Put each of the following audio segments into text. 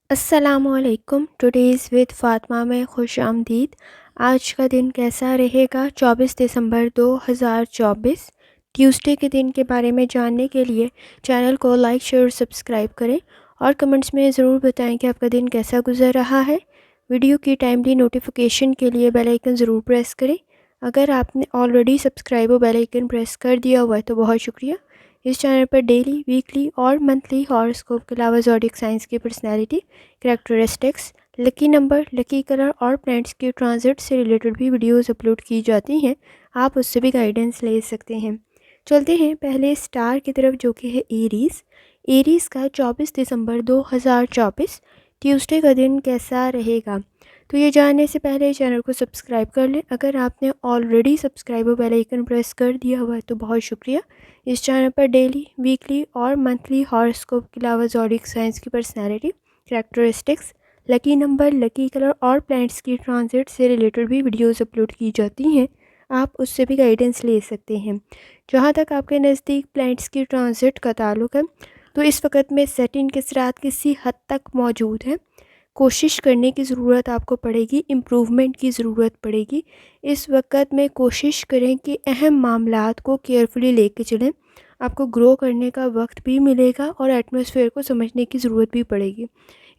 السلام علیکم. Today's with Fatima میں خوش آمدید. آج کا دن کیسا رہے گا؟ 24 دسمبر 2024 ٹیوزڈے کے دن کے بارے میں جاننے کے لیے چینل کو لائک شیئر اور سبسکرائب کریں اور کمنٹس میں ضرور بتائیں کہ آپ کا دن کیسا گزر رہا ہے. ویڈیو کی ٹائملی نوٹیفیکیشن کے لیے بیل آئیکن ضرور پریس کریں. اگر آپ نے آلریڈی سبسکرائب اور بیل آئیکن پریس کر دیا ہوا ہے تو بہت شکریہ. اس چینل پر ڈیلی، ویکلی اور منتھلی ہاراسکوپ کے علاوہ زوڈیک سائنس کی personality, characteristics, lucky number, lucky colour اور پلانٹس کے ٹرانزٹ سے ریلیٹڈ بھی ویڈیوز اپلوڈ کی جاتی ہیں. آپ اس سے بھی گائیڈنس لے سکتے ہیں. چلتے ہیں پہلے اسٹار کی طرف جو کہ ہے ایریز. ایریز کا 24 دسمبر 2024 ٹیوزڈے کا دن کیسا رہے گا؟ تو یہ جاننے سے پہلے چینل کو سبسکرائب کر لیں. اگر آپ نے آلریڈی سبسکرائب اور بیل آئیکن پریس کر دیا ہوا ہے تو بہت شکریہ. اس چینل پر ڈیلی، ویکلی اور منتھلی ہاراسکوپ کے علاوہ زوڈیک سائنس کی personality, characteristics, lucky number, lucky colour اور پلانٹس کی ٹرانزٹ سے ریلیٹڈ بھی ویڈیوز اپلوڈ کی جاتی ہیں. آپ اس سے بھی گائیڈنس لے سکتے ہیں. جہاں تک آپ کے نزدیک پلانٹس کی ٹرانزٹ کا تعلق ہے تو اس وقت میں سیٹن کے اثرات کسی حد تک موجود ہیں. کوشش کرنے کی ضرورت آپ کو پڑے گی، امپروومنٹ کی ضرورت پڑے گی. اس وقت میں کوشش کریں کہ اہم معاملات کو کیئرفلی لے کے چلیں. آپ کو گرو کرنے کا وقت بھی ملے گا اور ایٹماسفیئر کو سمجھنے کی ضرورت بھی پڑے گی.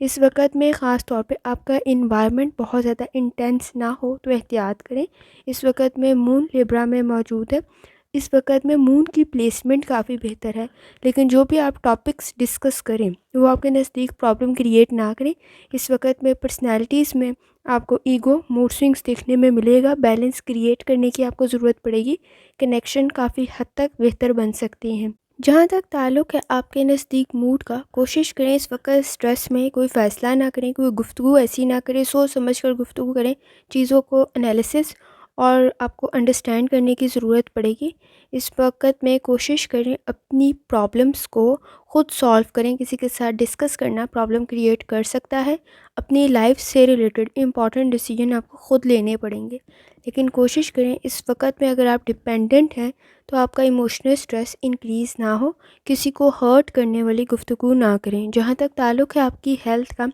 اس وقت میں خاص طور پہ آپ کا انوائرمنٹ بہت زیادہ انٹینس نہ ہو تو احتیاط کریں. اس وقت میں مون لیبرا میں موجود ہے. اس وقت میں مون کی پلیسمنٹ کافی بہتر ہے، لیکن جو بھی آپ ٹاپکس ڈسکس کریں وہ آپ کے نزدیک پرابلم کریٹ نہ کریں. اس وقت میں پرسنالٹیز میں آپ کو ایگو، موڈ سوئنگس دیکھنے میں ملے گا. بیلنس کریٹ کرنے کی آپ کو ضرورت پڑے گی. کنیکشن کافی حد تک بہتر بن سکتے ہیں. جہاں تک تعلق ہے آپ کے نزدیک موڈ کا، کوشش کریں اس وقت اسٹریس میں کوئی فیصلہ نہ کریں، کوئی گفتگو ایسی نہ کریں. سوچ سمجھ کر گفتگو کریں. چیزوں کو انالیسس اور آپ کو انڈرسٹینڈ کرنے کی ضرورت پڑے گی. اس وقت میں کوشش کریں اپنی پرابلمس کو خود سالو کریں. کسی کے ساتھ ڈسکس کرنا پرابلم کریٹ کر سکتا ہے. اپنی لائف سے ریلیٹڈ امپورٹنٹ ڈیسیجن آپ کو خود لینے پڑیں گے، لیکن کوشش کریں اس وقت میں اگر آپ ڈپینڈنٹ ہیں تو آپ کا ایموشنل اسٹریس انکریز نہ ہو. کسی کو ہرٹ کرنے والی گفتگو نہ کریں. جہاں تک تعلق ہے آپ کی ہیلتھ کا،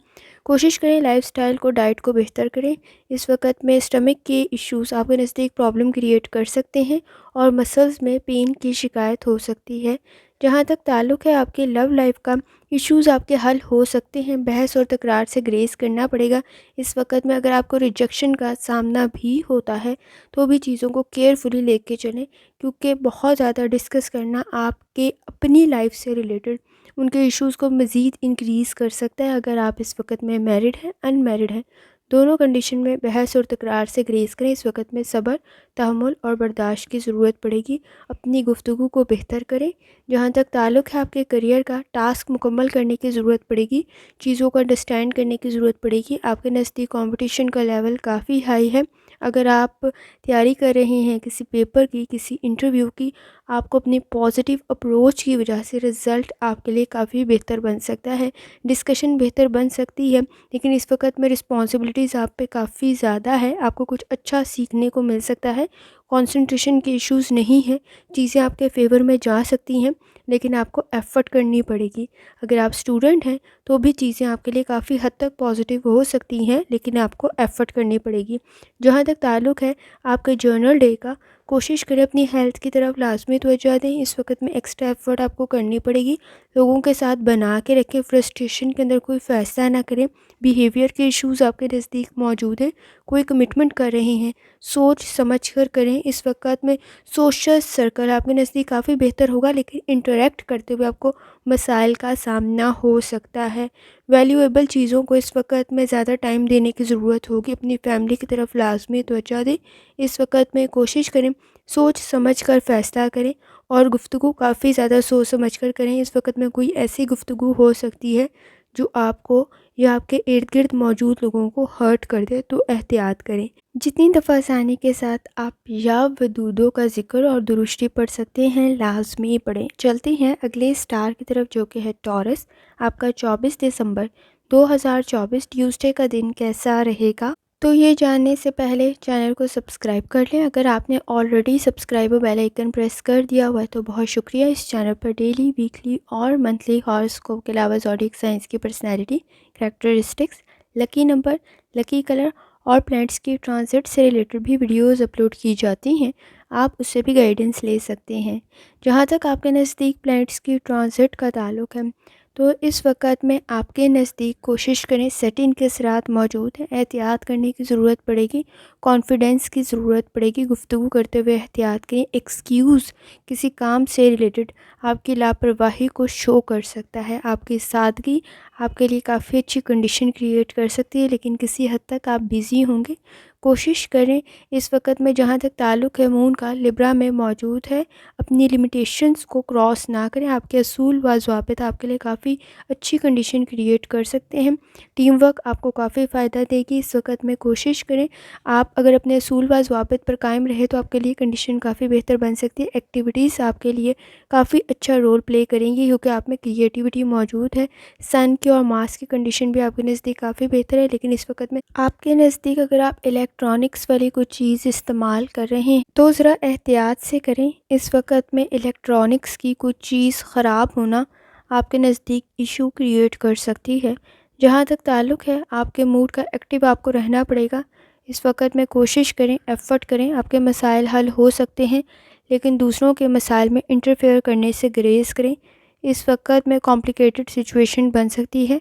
کوشش کریں لائف سٹائل کو، ڈائٹ کو بہتر کریں. اس وقت میں اسٹمک کے ایشوز آپ کے نزدیک پرابلم کریٹ کر سکتے ہیں اور مسلز میں پین کی شکایت ہو سکتی ہے. جہاں تک تعلق ہے آپ کے لو لائف کا، ایشوز آپ کے حل ہو سکتے ہیں. بحث اور تکرار سے گریز کرنا پڑے گا. اس وقت میں اگر آپ کو ریجیکشن کا سامنا بھی ہوتا ہے تو بھی چیزوں کو کیئرفلی لے کے چلیں، کیونکہ بہت زیادہ ڈسکس کرنا آپ کے اپنی لائف سے ریلیٹڈ ان کے ایشوز کو مزید انکریز کر سکتا ہے. اگر آپ اس وقت میں میرڈ ہیں، ان میرڈ ہیں، دونوں کنڈیشن میں بحث اور تکرار سے گریز کریں. اس وقت میں صبر، تحمل اور برداشت کی ضرورت پڑے گی. اپنی گفتگو کو بہتر کریں. جہاں تک تعلق ہے آپ کے کریئر کا، ٹاسک مکمل کرنے کی ضرورت پڑے گی. چیزوں کو انڈرسٹینڈ کرنے کی ضرورت پڑے گی. آپ کے نزدیک کمپٹیشن کا لیول کافی ہائی ہے. اگر آپ تیاری کر رہے ہیں کسی پیپر کی، کسی انٹرویو کی، آپ کو اپنی پازیٹیو اپروچ کی وجہ سے رزلٹ آپ کے لیے کافی بہتر بن سکتا ہے. ڈسکشن بہتر بن سکتی ہے، لیکن اس وقت میں رسپانسبلٹیز آپ پہ کافی زیادہ ہے. آپ کو کچھ اچھا سیکھنے کو مل سکتا ہے. کنسنٹریشن کے ایشوز نہیں ہیں. چیزیں آپ کے فیور میں جا سکتی ہیں، لیکن آپ کو ایفرٹ کرنی پڑے گی. اگر آپ اسٹوڈنٹ ہیں تو بھی چیزیں آپ کے لیے کافی حد تک پازیٹیو ہو سکتی ہیں، لیکن آپ کو ایفرٹ کرنی پڑے گی. جہاں تک تعلق ہے آپ کے جرنل ڈے کا، کوشش کریں اپنی ہیلتھ کی طرف لازمی توجہ دیں. اس وقت میں ایکسٹرا ایفرٹ آپ کو کرنی پڑے گی. لوگوں کے ساتھ بنا کے رکھیں. فرسٹریشن کے اندر کوئی فیصلہ نہ کریں. بیہیویئر کے ایشوز آپ کے نزدیک موجود ہیں. کوئی کمٹمنٹ کر رہے ہیں، سوچ سمجھ کر کریں. اس وقت میں سوشل سرکل آپ کے نزدیک کافی بہتر ہوگا، لیکن انٹریکٹ کرتے ہوئے آپ کو مسائل کا سامنا ہو سکتا ہے. ویلیویبل چیزوں کو اس وقت میں زیادہ ٹائم دینے کی ضرورت ہوگی. اپنی فیملی کی طرف لازمی توجہ دیں. اس وقت میں کوشش کریں سوچ سمجھ کر فیصلہ کریں اور گفتگو کافی زیادہ سوچ سمجھ کر کریں. اس وقت میں کوئی ایسی گفتگو ہو سکتی ہے جو آپ کو یا آپ کے ارد گرد موجود لوگوں کو ہرٹ کر دے، تو احتیاط کریں. جتنی دفعہ آسانی کے ساتھ آپ یا ودودوں کا ذکر اور درشتی پڑھ سکتے ہیں لازمی پڑھیں. چلتے ہیں اگلے سٹار کی طرف جو کہ ہے ٹورس. آپ کا 24 دسمبر 2024 ٹیوزڈے کا دن کیسا رہے گا؟ تو یہ جاننے سے پہلے چینل کو سبسکرائب کر لیں۔ اگر آپ نے آلریڈی سبسکرائب اور بیل آئیکن پریس کر دیا ہوا ہے تو بہت شکریہ۔ اس چینل پر ڈیلی، ویکلی اور منتھلی ہاراسکوپ کے علاوہ زوڈیک سائنس کی personality, characteristics, lucky number, lucky colour اور پلانٹس کی ٹرانزٹ سے ریلیٹڈ بھی ویڈیوز اپلوڈ کی جاتی ہیں، آپ اس سے بھی گائیڈنس لے سکتے ہیں۔ جہاں تک آپ کے نزدیک پلانٹس کی ٹرانزٹ کا تعلق ہے تو اس وقت میں آپ کے نزدیک کوشش کریں، سیٹنگ کے اثرات موجود ہیں، احتیاط کرنے کی ضرورت پڑے گی، کانفیڈنس کی ضرورت پڑے گی، گفتگو کرتے ہوئے احتیاط کریں۔ ایکسکیوز کسی کام سے ریلیٹڈ آپ کی لاپرواہی کو شو کر سکتا ہے، آپ کی سادگی آپ کے لیے کافی اچھی کنڈیشن کریٹ کر سکتی ہے، لیکن کسی حد تک آپ بیزی ہوں گے۔ کوشش کریں اس وقت میں جہاں تک تعلق ہے مون کا لبرا میں موجود ہے، اپنی لمیٹیشنز کو کراس نہ کریں۔ آپ کے اصول و ضوابط آپ کے لیے کافی اچھی کنڈیشن کریٹ کر سکتے ہیں، ٹیم ورک آپ کو کافی فائدہ دے گی۔ اس وقت میں کوشش کریں آپ اگر اپنے اصول و ضوابط پر قائم رہے تو آپ کے لیے کنڈیشن کافی بہتر بن سکتی ہے۔ ایکٹیویٹیز آپ کے لیے کافی اچھا رول پلے کریں گی کیونکہ آپ میں کریٹیوٹی موجود ہے۔ سن کی اور مارس کی کنڈیشن بھی آپ کے نزدیک کافی بہتر ہے، لیکن اس وقت میں آپ کے نزدیک اگر آپ الیکٹرانکس والی کوئی چیز استعمال کر رہے ہیں تو ذرا احتیاط سے کریں۔ اس وقت میں الیکٹرانکس کی کوئی چیز خراب ہونا آپ کے نزدیک ایشو کریٹ کر سکتی ہے۔ جہاں تک تعلق ہے آپ کے موڈ کا، ایکٹیو آپ کو رہنا پڑے گا۔ اس وقت میں کوشش کریں، ایفرٹ کریں، آپ کے مسائل حل ہو سکتے ہیں لیکن دوسروں کے مسائل میں انٹرفیئر کرنے سے گریز کریں۔ اس وقت میں کمپلیکیٹڈ سچویشن بن سکتی ہے،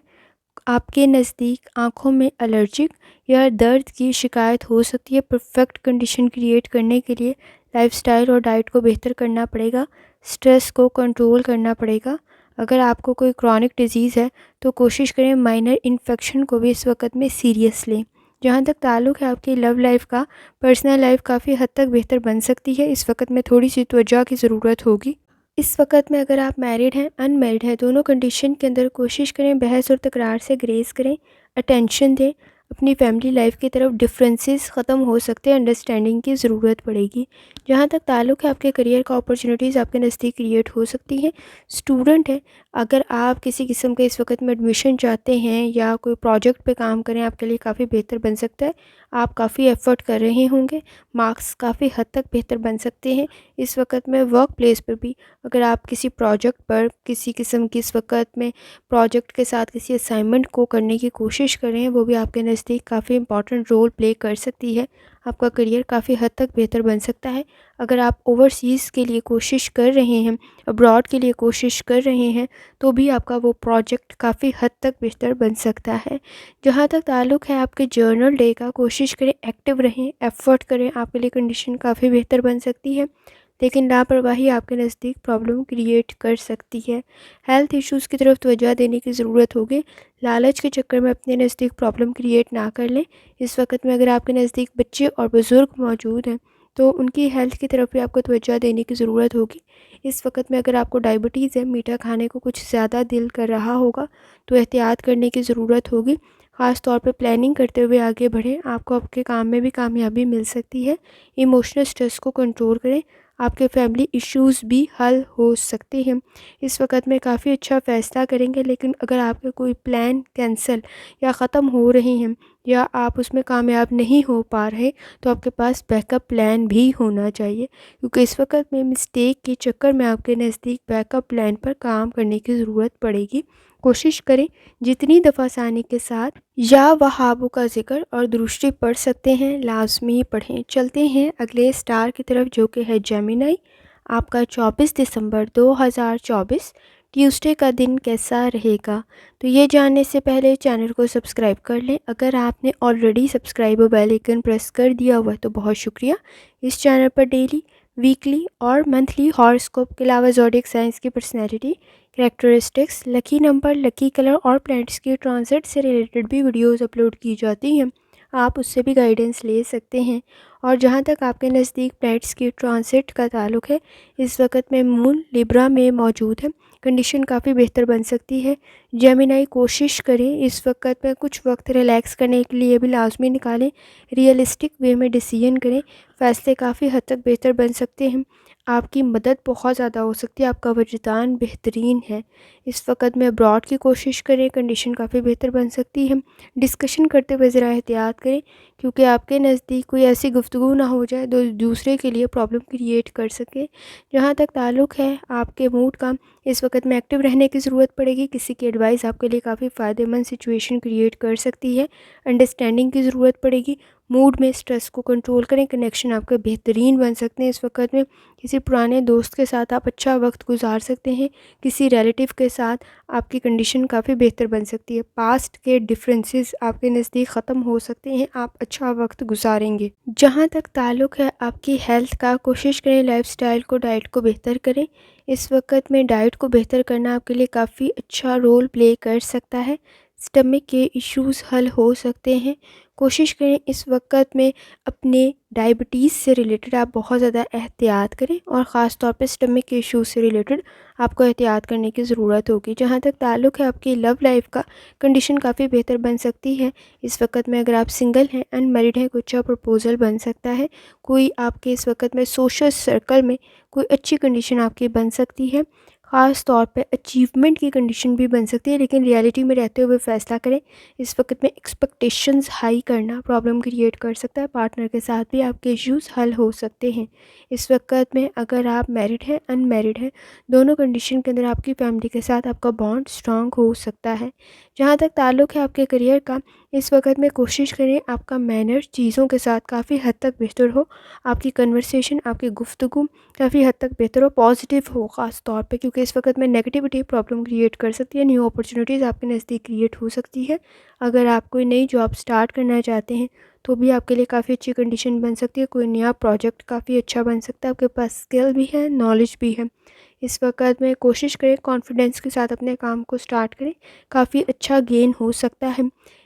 آپ کے نزدیک آنکھوں میں الرجک یا درد کی شکایت ہو سکتی ہے۔ پرفیکٹ کنڈیشن کریٹ کرنے کے لیے لائف سٹائل اور ڈائٹ کو بہتر کرنا پڑے گا، سٹریس کو کنٹرول کرنا پڑے گا۔ اگر آپ کو کوئی کرونک ڈیزیز ہے تو کوشش کریں مائنر انفیکشن کو بھی اس وقت میں سیریس لیں۔ جہاں تک تعلق ہے آپ کی لو لائف کا، پرسنل لائف کافی حد تک بہتر بن سکتی ہے۔ اس وقت میں تھوڑی سی توجہ کی ضرورت ہوگی۔ اس وقت میں اگر آپ میرڈ ہیں، ان میرڈ ہیں، دونوں کنڈیشن کے اندر کوشش کریں بحث اور تکرار سے گریز کریں، اٹینشن دیں اپنی فیملی لائف کی طرف۔ ڈفرینسز ختم ہو سکتے ہیں، انڈرسٹینڈنگ کی ضرورت پڑے گی۔ جہاں تک تعلق ہے آپ کے کریئر کا، اپرچونیٹیز آپ کے نزدیک کریٹ ہو سکتی ہیں۔ اسٹوڈنٹ ہیں، اگر آپ کسی قسم کے اس وقت میں ایڈمیشن چاہتے ہیں یا کوئی پروجیکٹ پہ کام کریں، آپ کے لیے کافی بہتر بن سکتا ہے۔ آپ کافی ایفرٹ کر رہے ہوں گے، مارکس کافی حد تک بہتر بن سکتے ہیں۔ اس وقت میں ورک پلیس پر بھی اگر آپ کسی پروجیکٹ پر کسی قسم کی اس وقت میں پروجیکٹ کے ساتھ کسی اسائنمنٹ کو کرنے کی کوشش کر رہے ہیں، وہ بھی آپ کے نزدیک کافی امپورٹنٹ رول پلے کر سکتی ہے۔ آپ کا کریئر کافی حد تک بہتر بن سکتا ہے۔ اگر آپ اوورسیز کے لیے کوشش کر رہے ہیں، ابراڈ کے لیے کوشش کر رہے ہیں تو بھی آپ کا وہ پروجیکٹ کافی حد تک بہتر بن سکتا ہے۔ جہاں تک تعلق ہے آپ کے جرنل ڈے کا، کوشش کریں ایکٹیو رہیں، ایفرٹ کریں، آپ کے لیے کنڈیشن کافی بہتر بن سکتی ہے، لیکن لاپرواہی آپ کے نزدیک پرابلم کریٹ کر سکتی ہے۔ ہیلتھ ایشوز کی طرف توجہ دینے کی ضرورت ہوگی، لالچ کے چکر میں اپنے نزدیک پرابلم کریٹ نہ کر لیں۔ اس وقت میں اگر آپ کے نزدیک بچے اور بزرگ موجود ہیں تو ان کی ہیلتھ کی طرف بھی آپ کو توجہ دینے کی ضرورت ہوگی۔ اس وقت میں اگر آپ کو ڈائبٹیز ہے، میٹھا کھانے کو کچھ زیادہ دل کر رہا ہوگا تو احتیاط کرنے کی ضرورت ہوگی۔ خاص طور پہ پلاننگ کرتے ہوئے آگے بڑھیں، آپ کو آپ کے کام میں بھی کامیابی مل سکتی ہے۔ ایموشنل سٹریس کو کنٹرول کریں، آپ کے فیملی ایشوز بھی حل ہو سکتے ہیں۔ اس وقت میں کافی اچھا فیصلہ کریں گے، لیکن اگر آپ کے کوئی پلان کینسل یا ختم ہو رہے ہیں یا آپ اس میں کامیاب نہیں ہو پا رہے تو آپ کے پاس بیک اپ پلان بھی ہونا چاہیے، کیونکہ اس وقت میں مسٹیک کے چکر میں آپ کے نزدیک بیک اپ پلان پر کام کرنے کی ضرورت پڑے گی۔ کوشش کریں جتنی دفعہ آسانی کے ساتھ یا وہابوں کا ذکر اور درشٹی پڑھ سکتے ہیں لازمی پڑھیں۔ چلتے ہیں اگلے سٹار کی طرف جو کہ ہے جیمینائی۔ آپ کا 24 دسمبر 2024 ٹیوزڈے کا دن کیسا رہے گا؟ تو یہ جاننے سے پہلے چینل کو سبسکرائب کر لیں۔ اگر آپ نے آلریڈی سبسکرائب اور بیل آئیکن پریس کر دیا ہوا ہے تو بہت شکریہ۔ اس چینل پر ڈیلی، ویکلی اور منتھلی ہاراسکوپ کے علاوہ زوڈیک سائنس کی personality, characteristics, lucky number, lucky colour اور پلانٹس کی ٹرانزٹ سے ریلیٹڈ بھی ویڈیوز اپلوڈ کی جاتی ہیں، آپ اس سے بھی گائیڈنس لے سکتے ہیں۔ اور جہاں تک آپ کے نزدیک پلانٹس کی ٹرانزٹ کا تعلق ہے، اس وقت میں مون لیبرا میں موجود ہے، کنڈیشن کافی بہتر بن سکتی ہے۔ جیمینائی کوشش کریں اس وقت میں کچھ وقت ریلیکس کرنے کے لیے بھی لازمی نکالیں، ریئلسٹک وے میں ڈیسیژن کریں، فیصلے کافی حد تک بہتر بن سکتے ہیں۔ آپ کی مدد بہت زیادہ ہو سکتی ہے، آپ کا وجدان بہترین ہے۔ اس وقت میں ابراڈ کی کوشش کریں، کنڈیشن کافی بہتر بن سکتی ہے۔ ڈسکشن کرتے ہوئے ذرا احتیاط کریں، کیونکہ آپ کے نزدیک کوئی ایسی گفتگو نہ ہو جائے جو دوسرے کے لیے پرابلم کریٹ کر سکے۔ جہاں تک تعلق ہے آپ کے موڈ کا، اس وقت میں ایکٹیو رہنے کی ضرورت پڑے گی۔ کسی کی ایڈوائس آپ کے لیے کافی فائدہ مند سچویشن کریٹ کر سکتی ہے۔ انڈرسٹینڈنگ کی ضرورت پڑے گی۔ موڈ میں اسٹریس کو کنٹرول کریں، کنیکشن آپ کے بہترین بن سکتے ہیں۔ اس وقت میں کسی پرانے دوست کے ساتھ آپ اچھا وقت گزار سکتے ہیں۔ کسی ریلیٹیو کے ساتھ آپ کی کنڈیشن کافی بہتر بن سکتی ہے۔ پاسٹ کے ڈفرینسز آپ کے نزدیک ختم ہو سکتے ہیں، آپ اچھا وقت گزاریں گے۔ جہاں تک تعلق ہے آپ کی ہیلتھ کا، کوشش کریں لائف سٹائل کو، ڈائٹ کو بہتر کریں۔ اس وقت میں ڈائٹ کو بہتر کرنا آپ کے لیے کافی اچھا رول پلے کر سکتا ہے۔ اسٹمک کے ایشوز حل ہو سکتے ہیں۔ کوشش کریں اس وقت میں اپنے ڈائبٹیز سے ریلیٹڈ آپ بہت زیادہ احتیاط کریں، اور خاص طور پہ اسٹمک کے ایشوز سے ریلیٹڈ آپ کو احتیاط کرنے کی ضرورت ہوگی۔ جہاں تک تعلق ہے آپ کی لو لائف کا، کنڈیشن کافی بہتر بن سکتی ہے۔ اس وقت میں اگر آپ سنگل ہیں، ان میرڈ ہیں، کوئی اچھا پرپوزل بن سکتا ہے۔ کوئی آپ کے اس وقت میں سوشل سرکل میں کوئی اچھی کنڈیشن آپ کی بن سکتی ہے۔ خاص طور پہ اچیومنٹ کی کنڈیشن بھی بن سکتی ہے، لیکن ریالٹی میں رہتے ہوئے فیصلہ کریں۔ اس وقت میں ایکسپیکٹیشنز ہائی کرنا پرابلم کریٹ کر سکتا ہے۔ پارٹنر کے ساتھ بھی آپ کے ایشوز حل ہو سکتے ہیں۔ اس وقت میں اگر آپ میرڈ ہیں، ان میرڈ ہیں، دونوں کنڈیشن کے اندر آپ کی فیملی کے ساتھ آپ کا بانڈ اسٹرانگ ہو سکتا ہے۔ جہاں تک تعلق ہے آپ کے کریئر کا، اس وقت میں کوشش کریں آپ کا مینر چیزوں کے ساتھ کافی حد تک بہتر ہو، آپ کی کنورسیشن، آپ کی گفتگو کافی حد تک بہتر ہو، پازیٹیو ہو خاص طور پہ، کیونکہ اس وقت میں نیگیٹیوٹی پرابلم کریٹ کر سکتی ہے۔ نیو اپرچونیٹیز آپ کے نزدیک کریٹ ہو سکتی ہے۔ اگر آپ کوئی نئی جاب سٹارٹ کرنا چاہتے ہیں تو بھی آپ کے لیے کافی اچھی کنڈیشن بن سکتی ہے۔ کوئی نیا پروجیکٹ کافی اچھا بن سکتا ہے، آپ کے پاس اسکل بھی ہے، نالج بھی ہے۔ اس وقت میں کوشش کریں کانفیڈنس کے ساتھ اپنے کام کو سٹارٹ کریں، کافی اچھا گین ہو سکتا ہے۔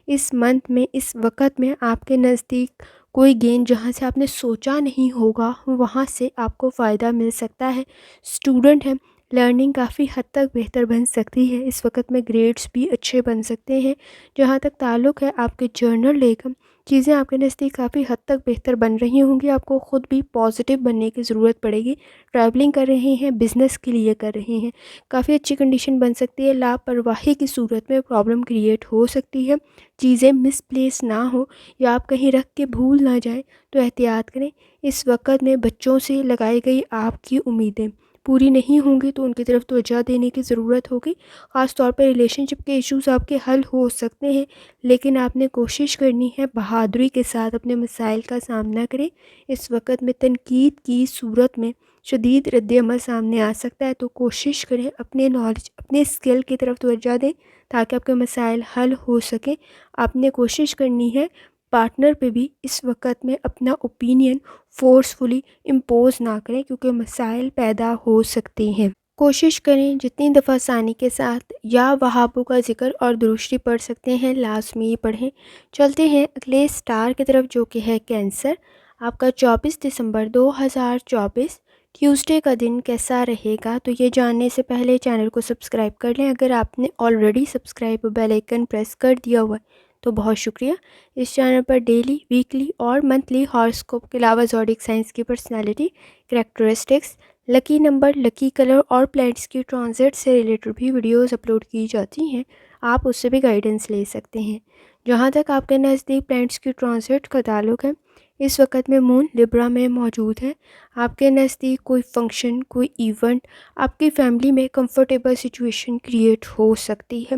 اس منتھ میں، اس وقت میں آپ کے نزدیک کوئی گین جہاں سے آپ نے سوچا نہیں ہوگا، وہاں سے آپ کو فائدہ مل سکتا ہے۔ اسٹوڈنٹ ہیں، لرننگ کافی حد تک بہتر بن سکتی ہے۔ اس وقت میں گریڈز بھی اچھے بن سکتے ہیں۔ جہاں تک تعلق ہے آپ کے جرنل لے کر، چیزیں آپ کے نزدیک کافی حد تک بہتر بن رہی ہوں گی۔ آپ کو خود بھی پازیٹیو بننے کی ضرورت پڑے گی۔ ٹریولنگ کر رہے ہیں، بزنس کے لیے کر رہے ہیں، کافی اچھی کنڈیشن بن سکتی ہے۔ لاپرواہی کی صورت میں پرابلم کریٹ ہو سکتی ہے۔ چیزیں مس پلیس نہ ہو یا آپ کہیں رکھ کے بھول نہ جائیں تو احتیاط کریں۔ اس وقت میں بچوں سے لگائی گئی آپ کی امیدیں پوری نہیں ہوں گی تو ان کی طرف توجہ دینے کی ضرورت ہوگی۔ خاص طور پہ ریلیشن شپ کے ایشوز آپ کے حل ہو سکتے ہیں، لیکن آپ نے کوشش کرنی ہے بہادری کے ساتھ اپنے مسائل کا سامنا کریں۔ اس وقت میں تنقید کی صورت میں شدید رد عمل سامنے آ سکتا ہے، تو کوشش کریں اپنے نالج، اپنے اسکل کی طرف توجہ دیں تاکہ آپ کے مسائل حل ہو سکیں۔ آپ نے کوشش کرنی ہے پارٹنر پہ بھی اس وقت میں اپنا اوپینین فورسفلی امپوز نہ کریں، کیونکہ مسائل پیدا ہو سکتے ہیں۔ کوشش کریں جتنی دفعہ ثانی کے ساتھ یا وہابوں کا ذکر اور درشتی پڑھ سکتے ہیں لازمی پڑھیں۔ چلتے ہیں اگلے سٹار کی طرف جو کہ ہے کینسر۔ آپ کا 24 دسمبر 2024 ٹیوزڈے کا دن کیسا رہے گا، تو یہ جاننے سے پہلے چینل کو سبسکرائب کر لیں۔ اگر آپ نے already subscribe bell icon press کر دیا ہوا ہے تو بہت شکریہ۔ اس چینل پر ڈیلی، ویکلی اور منتھلی ہاراسکوپ کے علاوہ زوڈیک سائنس کی personality, characteristics, lucky number, lucky colour اور پلانٹس کی ٹرانزٹ سے ریلیٹڈ بھی ویڈیوز اپلوڈ کی جاتی ہیں، آپ اس سے بھی گائیڈنس لے سکتے ہیں۔ جہاں تک آپ کے نزدیک پلانٹس کی ٹرانزٹ کا تعلق ہے، اس وقت میں مون لبرا میں موجود ہے۔ آپ کے نزدیک کوئی فنکشن، کوئی ایونٹ، آپ کی فیملی میں کمفرٹیبل سچویشن کریٹ ہو سکتی ہے۔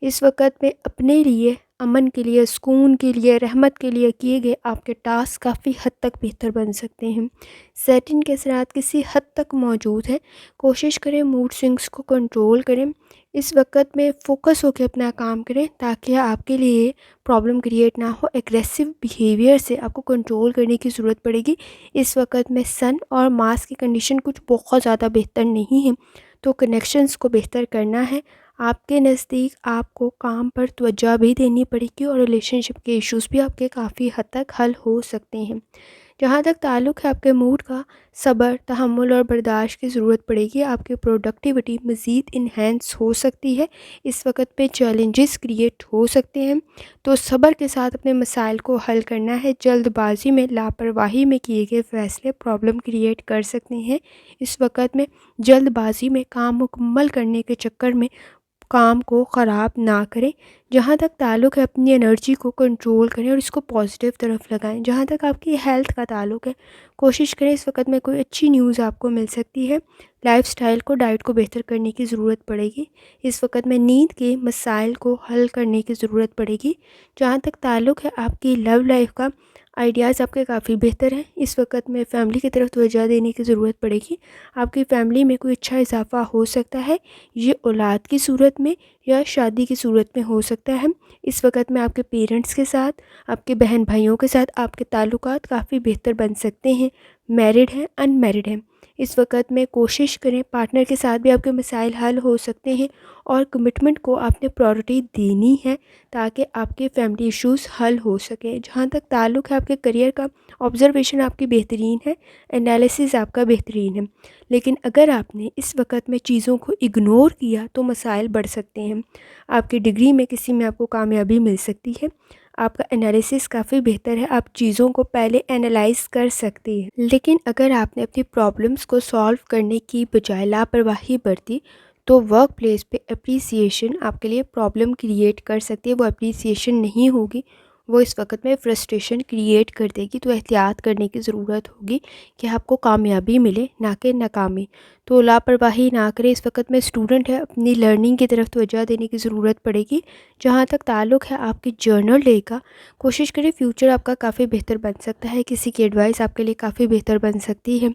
اس وقت میں اپنے لیے، امن کے لیے، سکون کے لیے، رحمت کے لیے کیے گئے آپ کے ٹاسک کافی حد تک بہتر بن سکتے ہیں۔ سیٹن کے اثرات کسی حد تک موجود ہیں، کوشش کریں موڈ سوئنگس کو کنٹرول کریں۔ اس وقت میں فوکس ہو کے اپنا کام کریں تاکہ آپ کے لیے پرابلم کریٹ نہ ہو۔ ایگریسو بیہیویئر سے آپ کو کنٹرول کرنے کی ضرورت پڑے گی۔ اس وقت میں سن اور مارس کی کنڈیشن کچھ بہت زیادہ بہتر نہیں ہے، تو کنیکشنز کو بہتر کرنا ہے۔ آپ کے نزدیک آپ کو کام پر توجہ بھی دینی پڑے گی، اور ریلیشن شپ کے ایشوز بھی آپ کے کافی حد تک حل ہو سکتے ہیں۔ جہاں تک تعلق ہے آپ کے موڈ کا، صبر، تحمل اور برداشت کی ضرورت پڑے گی. آپ کی پروڈکٹیوٹی مزید انہینس ہو سکتی ہے. اس وقت پہ چیلنجز کریٹ ہو سکتے ہیں، تو صبر کے ساتھ اپنے مسائل کو حل کرنا ہے. جلد بازی میں، لاپرواہی میں کیے گئے فیصلے پرابلم کریٹ کر سکتے ہیں. اس وقت میں جلد بازی میں کام مکمل کرنے کے چکر میں کام کو خراب نہ کریں. جہاں تک تعلق ہے اپنی انرجی کو کنٹرول کریں اور اس کو پازیٹیو طرف لگائیں. جہاں تک آپ کی ہیلتھ کا تعلق ہے، کوشش کریں اس وقت میں کوئی اچھی نیوز آپ کو مل سکتی ہے. لائف سٹائل کو، ڈائٹ کو بہتر کرنے کی ضرورت پڑے گی. اس وقت میں نیند کے مسائل کو حل کرنے کی ضرورت پڑے گی. جہاں تک تعلق ہے آپ کی لو لائف کا، آئیڈیاز آپ کے کافی بہتر ہیں. اس وقت میں فیملی کی طرف توجہ دینے کی ضرورت پڑے گی. آپ کی فیملی میں کوئی اچھا اضافہ ہو سکتا ہے، یہ اولاد کی صورت میں یا شادی کی صورت میں ہو سکتا ہے. اس وقت میں آپ کے پیرنٹس کے ساتھ، آپ کے بہن بھائیوں کے ساتھ آپ کے تعلقات کافی بہتر بن سکتے ہیں. میرڈ ہیں، ان میرڈ ہیں، اس وقت میں کوشش کریں پارٹنر کے ساتھ بھی آپ کے مسائل حل ہو سکتے ہیں. اور کمٹمنٹ کو آپ نے پرائورٹی دینی ہے تاکہ آپ کے فیملی ایشوز حل ہو سکیں. جہاں تک تعلق ہے آپ کے کریئر کا، آبزرویشن آپ کی بہترین ہے، انالیسز آپ کا بہترین ہے. لیکن اگر آپ نے اس وقت میں چیزوں کو اگنور کیا تو مسائل بڑھ سکتے ہیں. آپ کی ڈگری میں کسی میں آپ کو کامیابی مل سکتی ہے. آپ کا انالیسس کافی بہتر ہے، آپ چیزوں کو پہلے انالائز کر سکتی ہیں. لیکن اگر آپ نے اپنی پرابلمس کو سالو کرنے کی بجائے لاپرواہی برتی تو ورک پلیس پہ اپریسیشن آپ کے لیے پرابلم کریٹ کر سکتی ہے. وہ اپریسیشن نہیں ہوگی، وہ اس وقت میں فرسٹریشن کریٹ کر دے گی. تو احتیاط کرنے کی ضرورت ہوگی کہ آپ کو کامیابی ملے نہ کہ ناکامی. تو لاپرواہی نہ کریں. اس وقت میں اسٹوڈنٹ ہے، اپنی لرننگ کی طرف توجہ دینے کی ضرورت پڑے گی. جہاں تک تعلق ہے آپ کی جرنل ڈے کا، کوشش کریں فیوچر آپ کا کافی بہتر بن سکتا ہے. کسی کی ایڈوائس آپ کے لیے کافی بہتر بن سکتی ہے.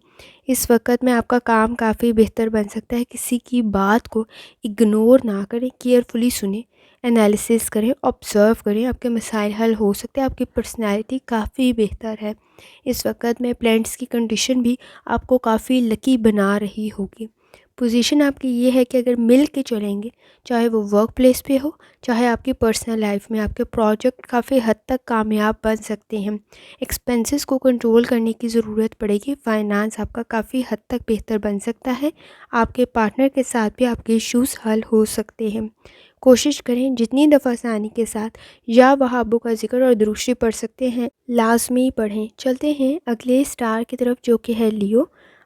اس وقت میں آپ کا کام کافی بہتر بن سکتا ہے. کسی کی بات کو اگنور نہ کریں، کیئرفلی سنیں، انالیسس کریں، آبزرو کریں. آپ کے مسائل حل ہو سکتے ہیں. آپ کی پرسنالٹی کافی بہتر ہے. اس وقت میں پلانٹس کی کنڈیشن بھی آپ کو کافی لکی بنا رہی ہوگی. پوزیشن آپ کی یہ ہے کہ اگر مل کے چلیں گے، چاہے وہ ورک پلیس پہ ہو، چاہے آپ کی پرسنل لائف میں، آپ کے پروجیکٹ کافی حد تک کامیاب بن سکتے ہیں. ایکسپنسز کو کنٹرول کرنے کی ضرورت پڑے گی. فائنانس آپ کا کافی حد تک بہتر بن سکتا ہے. آپ کے پارٹنر کے ساتھ بھی آپ کے ایشوز حل ہو سکتے ہیں. کوشش کریں جتنی دفعہ آسانی کے ساتھ یا وہابوں کا ذکر اور دروشی پڑھ سکتے ہیں لازمی پڑھیں. چلتے ہیں اگلے سٹار کی طرف جو کہ ہے لیو.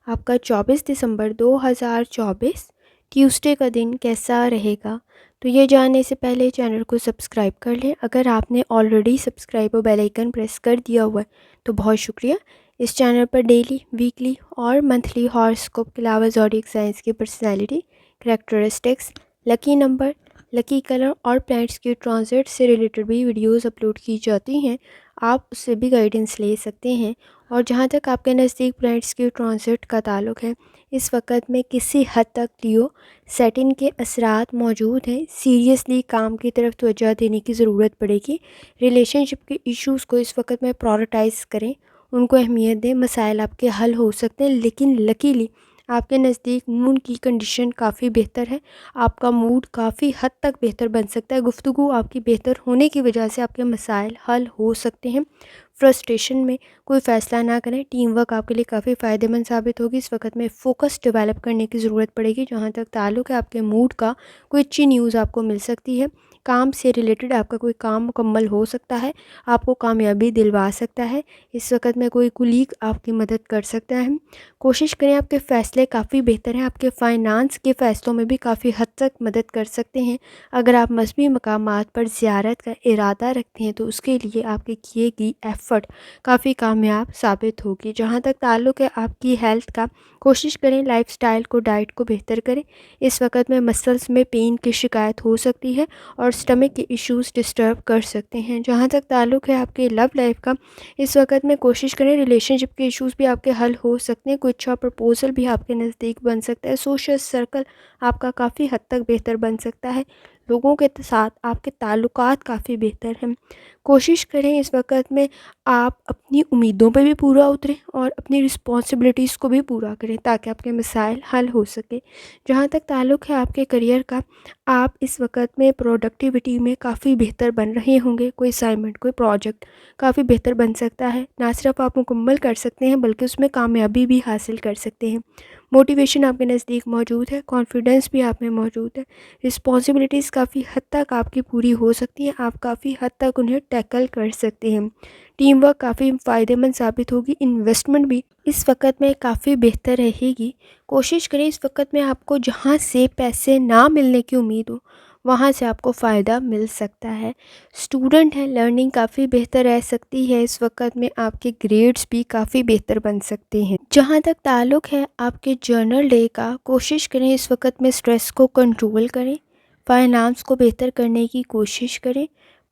آپ کا 24 دسمبر 2024 ٹیوزڈے کا دن کیسا رہے گا؟ تو یہ جاننے سے پہلے چینل کو سبسکرائب کر لیں. اگر آپ نے آلریڈی سبسکرائب اور بیل آئیکن پریس کر دیا ہوا ہے تو بہت شکریہ. اس چینل پر ڈیلی، ویکلی اور منتھلی ہاراسکوپ کے علاوہ زوڈیک سائنس کی personality, characteristics, lucky number, lucky colour اور پلانٹس کی ٹرانزٹ سے ریلیٹڈ بھی ویڈیوز اپلوڈ کی جاتی ہیں. آپ اس سے بھی گائیڈنس لے سکتے ہیں. اور جہاں تک آپ کے نزدیک پلانٹس کی ٹرانزٹ کا تعلق ہے، اس وقت میں کسی حد تک لیو سیٹن کے اثرات موجود ہیں. سیریسلی کام کی طرف توجہ دینے کی ضرورت پڑے گی. ریلیشن شپ کے ایشوز کو اس وقت میں پرائورٹائز کریں، ان کو اہمیت دیں. مسائل آپ کے حل ہو سکتے ہیں، لیکن لکیلی آپ کے نزدیک مون کی کنڈیشن کافی بہتر ہے. آپ کا موڈ کافی حد تک بہتر بن سکتا ہے. گفتگو آپ کی بہتر ہونے کی وجہ سے آپ کے مسائل حل ہو سکتے ہیں. فرسٹریشن میں کوئی فیصلہ نہ کریں. ٹیم ورک آپ کے لیے کافی فائدہ مند ثابت ہوگی. اس وقت میں فوکس ڈیولپ کرنے کی ضرورت پڑے گی. جہاں تک تعلق ہے آپ کے موڈ کا، کوئی اچھی نیوز آپ کو مل سکتی ہے. کام سے ریلیٹڈ آپ کا کوئی کام مکمل ہو سکتا ہے، آپ کو کامیابی دلوا سکتا ہے. اس وقت میں کوئی کولیگ آپ کی مدد کر سکتا ہے. کوشش کریں آپ کے فیصلے کافی بہتر ہیں. آپ کے فائنانس کے فیصلوں میں بھی کافی حد تک مدد کر سکتے ہیں. اگر آپ مذہبی مقامات پر زیارت کا ارادہ رکھتے ہیں تو اس کے لیے آپ کے کیے گئی ایفرٹ کافی کامیاب ثابت ہوگی. جہاں تک تعلق ہے آپ کی ہیلتھ کا، کوشش کریں لائف سٹائل کو، ڈائٹ کو بہتر کریں. اس وقت میں مسلس میں پین کی شکایت ہو سکتی ہے اور سٹمک کے ایشوز ڈسٹرب کر سکتے ہیں. جہاں تک تعلق ہے آپ کے لو لائف کا، اس وقت میں کوشش کریں ریلیشن شپ کے ایشوز بھی آپ کے حل ہو سکتے ہیں. کوئی اچھا پرپوزل بھی آپ کے نزدیک بن سکتا ہے. سوشل سرکل آپ کا کافی حد تک بہتر بن سکتا ہے. لوگوں کے ساتھ آپ کے تعلقات کافی بہتر ہیں۔ کوشش کریں اس وقت میں آپ اپنی امیدوں پہ بھی پورا اتریں اور اپنی رسپانسبلٹیز کو بھی پورا کریں تاکہ آپ کے مسائل حل ہو سکے۔ جہاں تک تعلق ہے آپ کے کریئر کا، آپ اس وقت میں پروڈکٹیوٹی میں کافی بہتر بن رہے ہوں گے۔ کوئی اسائنمنٹ، کوئی پروجیکٹ کافی بہتر بن سکتا ہے، نہ صرف آپ مکمل کر سکتے ہیں بلکہ اس میں کامیابی بھی حاصل کر سکتے ہیں۔ موٹیویشن آپ کے نزدیک موجود ہے، کانفیڈنس بھی آپ میں موجود ہے، رسپانسبلٹیز کافی حد تک آپ کی پوری ہو سکتی ہیں، آپ کافی حد تک انہیں ٹیکل کر سکتے ہیں۔ ٹیم ورک کافی فائدہ مند ثابت ہوگی، انویسٹمنٹ بھی اس وقت میں کافی بہتر رہے گی۔ کوشش کریں اس وقت میں آپ کو جہاں سے پیسے نہ ملنے کی امید ہو وہاں سے آپ کو فائدہ مل سکتا ہے۔ اسٹوڈنٹ ہیں، لرننگ کافی بہتر رہ سکتی ہے، اس وقت میں آپ کے گریڈز بھی کافی بہتر بن سکتے ہیں۔ جہاں تک تعلق ہے آپ کے جرنل ڈے کا، کوشش کریں اس وقت میں اسٹریس کو کنٹرول کریں، فائنانس کو بہتر کرنے کی کوشش کریں،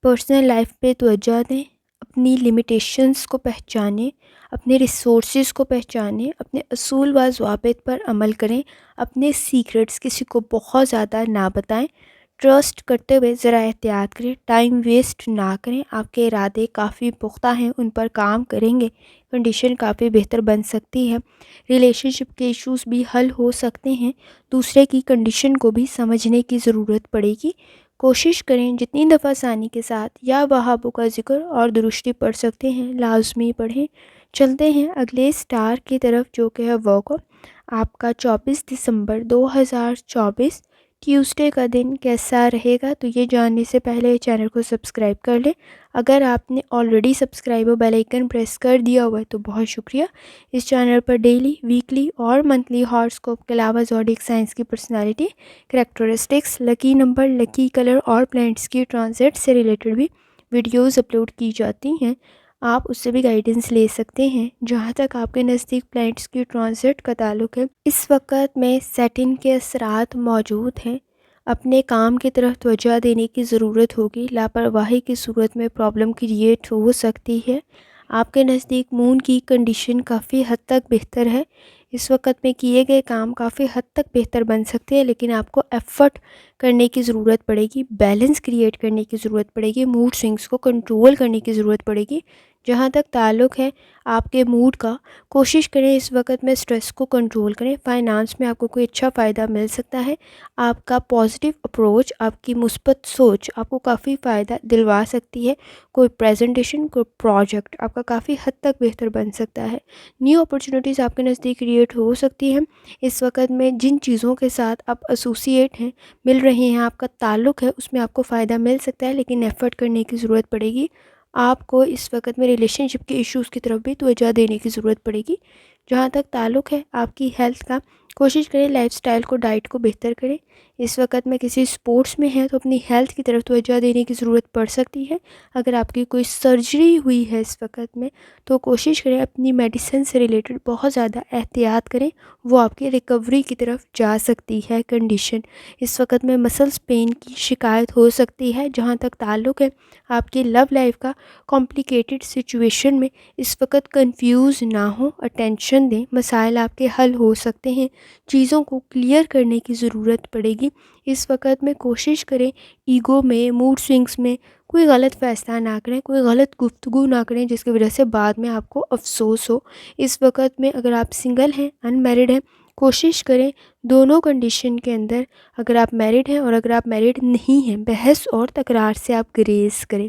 پرسنل لائف پہ توجہ دیں، اپنی لمیٹیشنز کو پہچانیں، اپنے ریسورسز کو پہچانیں، اپنے اصول و ضوابط پر عمل کریں، اپنے سیکرٹس کسی کو بہت زیادہ نہ بتائیں، ٹرسٹ کرتے ہوئے ذرا احتیاط کریں، ٹائم ویسٹ نہ کریں۔ آپ کے ارادے کافی پختہ ہیں، ان پر کام کریں گے، کنڈیشن کافی بہتر بن سکتی ہے، ریلیشن شپ کے ایشوز بھی حل ہو سکتے ہیں، دوسرے کی کنڈیشن کو بھی سمجھنے کی ضرورت پڑے گی۔ کوشش کریں جتنی دفعہ ثانی کے ساتھ یا وہابوں کا ذکر اور درشتی پڑھ سکتے ہیں لازمی پڑھیں۔ چلتے ہیں اگلے سٹار کی طرف جو کہ ہے ورک۔ آپ کا 24 دسمبر 2024 ٹیوزڈے کا دن کیسا رہے گا، تو یہ جاننے سے پہلے چینل کو سبسکرائب کر لیں۔ اگر آپ نے آلریڈی سبسکرائب اور بیل آئیکن پریس کر دیا ہوا ہے تو بہت شکریہ۔ اس چینل پر ڈیلی، ویکلی اور منتھلی ہاراسکوپ کے علاوہ زوڈیک سائنس کی personality, characteristics, lucky number, lucky colour اور پلانٹس کی ٹرانزٹ سے ریلیٹڈ بھی ویڈیوز اپلوڈ کی جاتی ہیں، آپ اس سے بھی گائیڈنس لے سکتے ہیں۔ جہاں تک آپ کے نزدیک پلانٹس کی ٹرانزٹ کا تعلق ہے، اس وقت میں سیٹن کے اثرات موجود ہیں، اپنے کام کی طرف توجہ دینے کی ضرورت ہوگی، لاپرواہی کی صورت میں پرابلم کریٹ ہو سکتی ہے۔ آپ کے نزدیک مون کی کنڈیشن کافی حد تک بہتر ہے، اس وقت میں کیے گئے کام کافی حد تک بہتر بن سکتے ہیں، لیکن آپ کو ایفرٹ کرنے کی ضرورت پڑے گی، بیلنس کریٹ کرنے کی ضرورت پڑے گی، موڈ سوئنگز کو کنٹرول کرنے کی ضرورت پڑے گی۔ جہاں تک تعلق ہے آپ کے موڈ کا، کوشش کریں اس وقت میں اسٹریس کو کنٹرول کریں، فائنانس میں آپ کو کوئی اچھا فائدہ مل سکتا ہے، آپ کا پازیٹیو اپروچ، آپ کی مثبت سوچ آپ کو کافی فائدہ دلوا سکتی ہے، کوئی پریزنٹیشن، کوئی پروجیکٹ آپ کا کافی حد تک بہتر بن سکتا ہے، نیو اپرچونیٹیز آپ کے نزدیک کریٹ ہو سکتی ہیں۔ اس وقت میں جن چیزوں کے ساتھ آپ ایسوسیٹ ہیں، مل رہے ہیں، آپ کا تعلق ہے، اس میں آپ کو فائدہ مل سکتا ہے، لیکن ایفرٹ کرنے کی ضرورت پڑے گی۔ آپ کو اس وقت میں ریلیشن شپ کے ایشوز کی طرف بھی توجہ دینے کی ضرورت پڑے گی۔ جہاں تک تعلق ہے آپ کی ہیلتھ کا، کوشش کریں لائف سٹائل کو، ڈائٹ کو بہتر کریں۔ اس وقت میں کسی سپورٹس میں ہے تو اپنی ہیلتھ کی طرف توجہ دینے کی ضرورت پڑ سکتی ہے۔ اگر آپ کی کوئی سرجری ہوئی ہے اس وقت میں تو کوشش کریں اپنی میڈیسن سے ریلیٹڈ بہت زیادہ احتیاط کریں، وہ آپ کی ریکوری کی طرف جا سکتی ہے کنڈیشن۔ اس وقت میں مسلز پین کی شکایت ہو سکتی ہے۔ جہاں تک تعلق ہے آپ کی لو لائف کا، کمپلیکیٹڈ سچویشن میں اس وقت کنفیوز نہ ہوں، اٹینشن دیں، مسائل آپ کے حل ہو سکتے ہیں، چیزوں کو کلیئر کرنے کی ضرورت پڑے گی۔ اس وقت میں کوشش کریں ایگو میں، موڈ سوئنگز میں کوئی غلط فیصلہ نہ کریں، کوئی غلط گفتگو نہ کریں جس کی وجہ سے بعد میں آپ کو افسوس ہو۔ اس وقت میں اگر آپ سنگل ہیں، ان میرڈ ہیں، کوشش کریں دونوں کنڈیشن کے اندر، اگر آپ میرڈ ہیں اور اگر آپ میرڈ نہیں ہیں، بحث اور تکرار سے آپ گریز کریں۔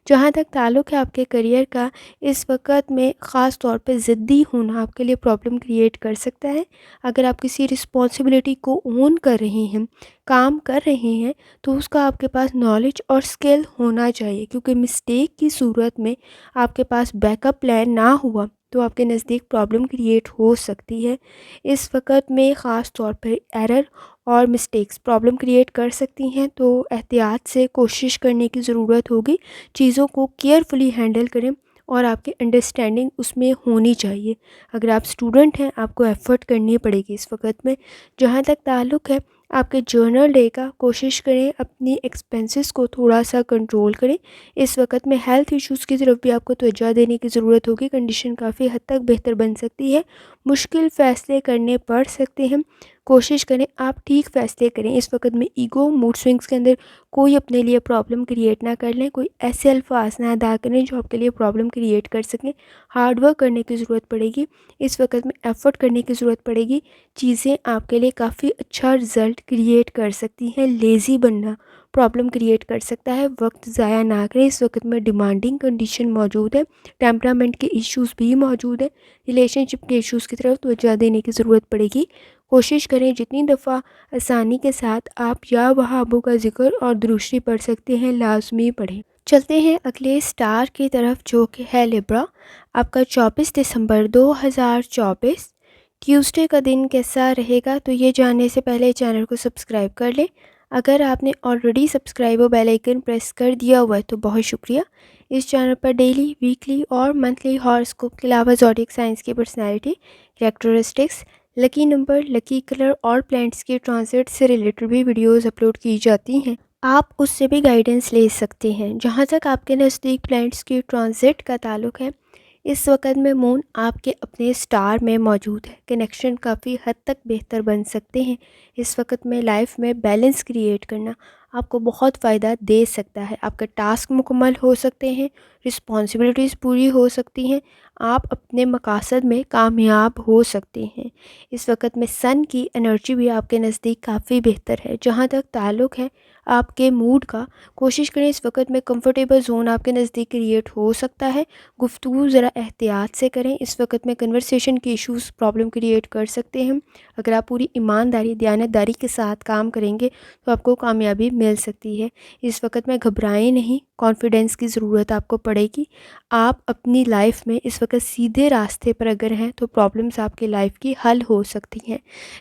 جہاں تک تعلق ہے آپ کے کریئر کا، اس وقت میں خاص طور پہ ضدی ہونا آپ کے لیے پرابلم کریٹ کر سکتا ہے۔ اگر آپ کسی رسپانسبلٹی کو اون کر رہے ہیں، کام کر رہے ہیں، تو اس کا آپ کے پاس نالج اور اسکل ہونا چاہیے، کیونکہ مسٹیک کی صورت میں آپ کے پاس بیک اپ پلان نہ ہوا تو آپ کے نزدیک پرابلم کریٹ ہو سکتی ہے۔ اس وقت میں خاص طور پر ایرر اور مسٹیکس پرابلم کریٹ کر سکتی ہیں، تو احتیاط سے کوشش کرنے کی ضرورت ہوگی، چیزوں کو کیئرفلی ہینڈل کریں اور آپ کی انڈرسٹینڈنگ اس میں ہونی چاہیے۔ اگر آپ اسٹوڈنٹ ہیں، آپ کو ایفرٹ کرنی پڑے گی اس وقت میں۔ جہاں تک تعلق ہے آپ کے جرنل ڈے کا، کوشش کریں اپنی ایکسپینسز کو تھوڑا سا کنٹرول کریں۔ اس وقت میں ہیلتھ ایشوز کی طرف بھی آپ کو توجہ دینے کی ضرورت ہوگی، کنڈیشن کافی حد تک بہتر بن سکتی ہے، مشکل فیصلے کرنے پڑ سکتے ہیں، کوشش کریں آپ ٹھیک فیصلے کریں. اس وقت میں ایگو موڈ سوئنگس کے اندر کوئی اپنے لیے پرابلم کریٹ نہ کر لیں. کوئی ایسے الفاظ نہ ادا کریں جو آپ کے لیے پرابلم کریٹ کر سکیں. ہارڈ ورک کرنے کی ضرورت پڑے گی. اس وقت میں ایفرٹ کرنے کی ضرورت پڑے گی. چیزیں آپ کے لیے کافی اچھا رزلٹ کریٹ کر سکتی ہیں. لیزی بننا پرابلم کریٹ کر سکتا ہے. وقت ضائع نہ کریں. اس وقت میں ڈیمانڈنگ کنڈیشن موجود ہے. ٹیمپرامنٹ کے ایشوز بھی موجود ہیں. ریلیشن شپ کے ایشوز کی طرف توجہ دینے کی ضرورت پڑے گی. کوشش کریں جتنی دفعہ آسانی کے ساتھ آپ یا وہابوں کا ذکر اور درشی پڑھ سکتے ہیں لازمی پڑھیں. چلتے ہیں اگلے سٹار کی طرف جو کہ ہے لیبرا. آپ کا 24 دسمبر 2024 ٹیوزڈے کا دن کیسا رہے گا تو یہ جاننے سے پہلے چینل کو سبسکرائب کر لیں. اگر آپ نے آلریڈی سبسکرائب و بیل آئیکن پریس کر دیا ہوا ہے تو بہت شکریہ. اس چینل پر ڈیلی، ویکلی اور منتھلی ہاراسکوپ کے علاوہ زوڈیک سائنس کی personality, characteristics, lucky number, lucky colour اور پلانٹس کے ٹرانزٹ سے ریلیٹڈ بھی ویڈیوز اپلوڈ کی جاتی ہیں. آپ اس سے بھی گائیڈنس لے سکتے ہیں. جہاں تک آپ کے نزدیک پلانٹس کی ٹرانزٹ کا تعلق ہے، اس وقت میں مون آپ کے اپنے سٹار میں موجود ہے. کنیکشن کافی حد تک بہتر بن سکتے ہیں. اس وقت میں لائف میں بیلنس کریٹ کرنا آپ کو بہت فائدہ دے سکتا ہے. آپ کا ٹاسک مکمل ہو سکتے ہیں، رسپانسبلٹیز پوری ہو سکتی ہیں، آپ اپنے مقاصد میں کامیاب ہو سکتے ہیں. اس وقت میں سن کی انرجی بھی آپ کے نزدیک کافی بہتر ہے. جہاں تک تعلق ہے آپ کے موڈ کا، کوشش کریں اس وقت میں کمفرٹیبل زون آپ کے نزدیک کریٹ ہو سکتا ہے. گفتگو ذرا احتیاط سے کریں. اس وقت میں کنورسیشن کے ایشوز پرابلم کریٹ کر سکتے ہیں. اگر آپ پوری ایمانداری، دیانتداری کے ساتھ کام کریں گے تو آپ کو کامیابی مل سکتی ہے. اس وقت میں گھبرائیں نہیں، کانفیڈنس کی ضرورت آپ کو پڑے گی. آپ اپنی لائف میں اس وقت سیدھے راستے پر اگر ہیں تو پرابلمس آپ کی لائف کی حل ہو سکتی ہیں.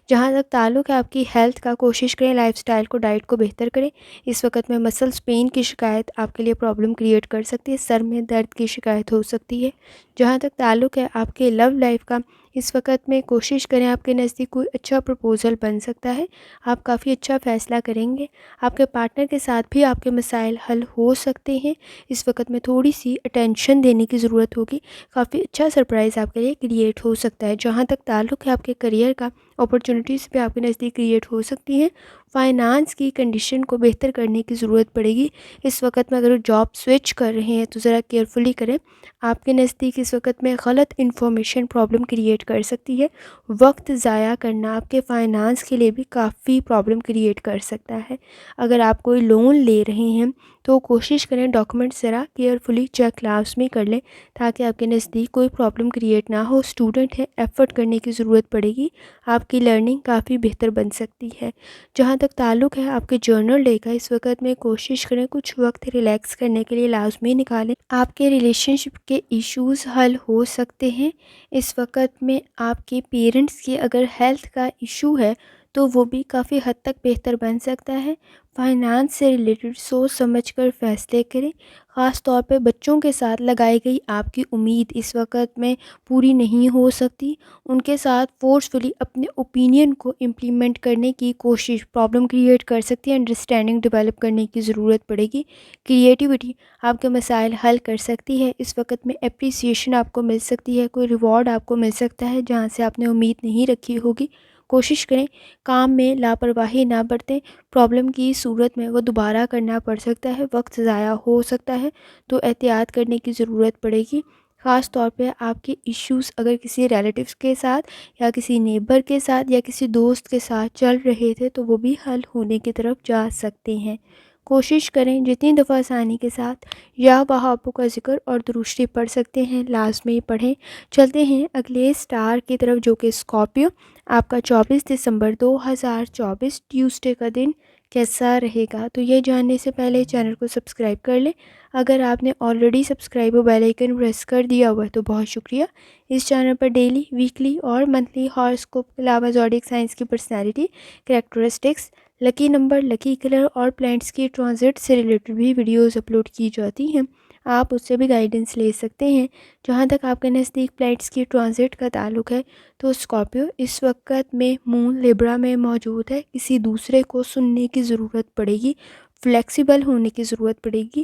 جہاں تک تعلق ہے آپ کی ہیلتھ کا، کوشش کریں لائف سٹائل کو، ڈائٹ کو بہتر کریں. اس وقت میں مسلس پین کی شکایت آپ کے لیے پرابلم کریٹ کر سکتی ہے. سر میں درد کی شکایت ہو سکتی ہے. جہاں تک تعلق ہے آپ کے لو لائف کا، اس وقت میں کوشش کریں آپ کے نزدیک کوئی اچھا پرپوزل بن سکتا ہے. آپ کافی اچھا فیصلہ کریں گے. آپ کے پارٹنر کے ساتھ بھی آپ کے مسائل حل ہو سکتے ہیں. اس وقت میں تھوڑی سی اٹینشن دینے کی ضرورت ہوگی. کافی اچھا سرپرائز آپ کے لیے کریٹ ہو سکتا ہے. جہاں تک تعلق ہے آپ کے کریئر کا، اپرچونیٹیز بھی آپ کے نزدیک کریٹ ہو سکتی ہیں. فائنانس کی کنڈیشن کو بہتر کرنے کی ضرورت پڑے گی. اس وقت میں اگر جاب سوئچ کر رہے ہیں تو ذرا کیئرفلی کریں. آپ کے نزدیک اس وقت میں غلط انفارمیشن پرابلم کریٹ کر سکتی ہے. وقت ضائع کرنا آپ کے فائنانس کے لیے بھی کافی پرابلم کریٹ کر سکتا ہے. اگر آپ کوئی لون لے رہے ہیں تو کوشش کریں ڈاکومنٹس ذرا کیئرفلی چیک لازمی کر لیں تاکہ آپ کے نزدیک کوئی پرابلم کریٹ نہ ہو. اسٹوڈنٹ ہے، ایفرٹ کرنے کی ضرورت پڑے گی. آپ کی لرننگ کافی بہتر بن سکتی ہے. جہاں تک تعلق ہے آپ کے جرنل ڈے کا، اس وقت میں کوشش کریں کچھ وقت ریلیکس کرنے کے لیے لازمی نکالیں. آپ کے ریلیشن شپ کے ایشوز حل ہو سکتے ہیں. اس وقت میں آپ کے پیرنٹس کی اگر ہیلتھ کا ایشو ہے تو وہ بھی کافی حد تک بہتر بن سکتا ہے. فائنانس سے ریلیٹڈ سوچ سمجھ کر فیصلے کریں. خاص طور پہ بچوں کے ساتھ لگائی گئی آپ کی امید اس وقت میں پوری نہیں ہو سکتی. ان کے ساتھ فورسفلی اپنے اوپینین کو امپلیمنٹ کرنے کی کوشش پرابلم کریٹ کر سکتی ہے. انڈرسٹینڈنگ ڈیولپ کرنے کی ضرورت پڑے گی. کریٹیوٹی آپ کے مسائل حل کر سکتی ہے. اس وقت میں اپریسیشن آپ کو مل سکتی ہے. کوئی ریوارڈ آپ کو مل سکتا ہے جہاں سے آپ نے امید نہیں رکھی ہوگی. کوشش کریں کام میں لاپرواہی نہ برتیں. پرابلم کی صورت میں وہ دوبارہ کرنا پڑ سکتا ہے. وقت ضائع ہو سکتا ہے تو احتیاط کرنے کی ضرورت پڑے گی. خاص طور پہ آپ کے ایشوز اگر کسی ریلیٹیوز کے ساتھ یا کسی نیبر کے ساتھ یا کسی دوست کے ساتھ چل رہے تھے تو وہ بھی حل ہونے کی طرف جا سکتے ہیں. کوشش کریں جتنی دفعہ آسانی کے ساتھ یا وہابوں کا ذکر اور درشی پڑھ سکتے ہیں لازمی پڑھیں. چلتے ہیں اگلے سٹار کی طرف جو کہ اسکارپیو. آپ کا 24 دسمبر 2024 ٹیوزڈے کا دن کیسا رہے گا تو یہ جاننے سے پہلے چینل کو سبسکرائب کر لیں. اگر آپ نے آلریڈی سبسکرائب و بیل آئیکن پریس کر دیا ہوا ہے تو بہت شکریہ. اس چینل پر ڈیلی، ویکلی اور منتھلی ہاراسکوپ کے علاوہ زوڈیک سائنس کی personality, characteristics, lucky number, lucky colour اور پلانٹس کی ٹرانزٹ سے ریلیٹڈ بھی ویڈیوز اپلوڈ کی جاتی ہیں. آپ اس سے بھی گائیڈنس لے سکتے ہیں. جہاں تک آپ کے نزدیک پلانٹس کی ٹرانزٹ کا تعلق ہے تو اسکارپیو اس وقت میں مون لیبرا میں موجود ہے. کسی دوسرے کو سننے کی ضرورت پڑے گی. فلیکسیبل ہونے کی ضرورت پڑے گی.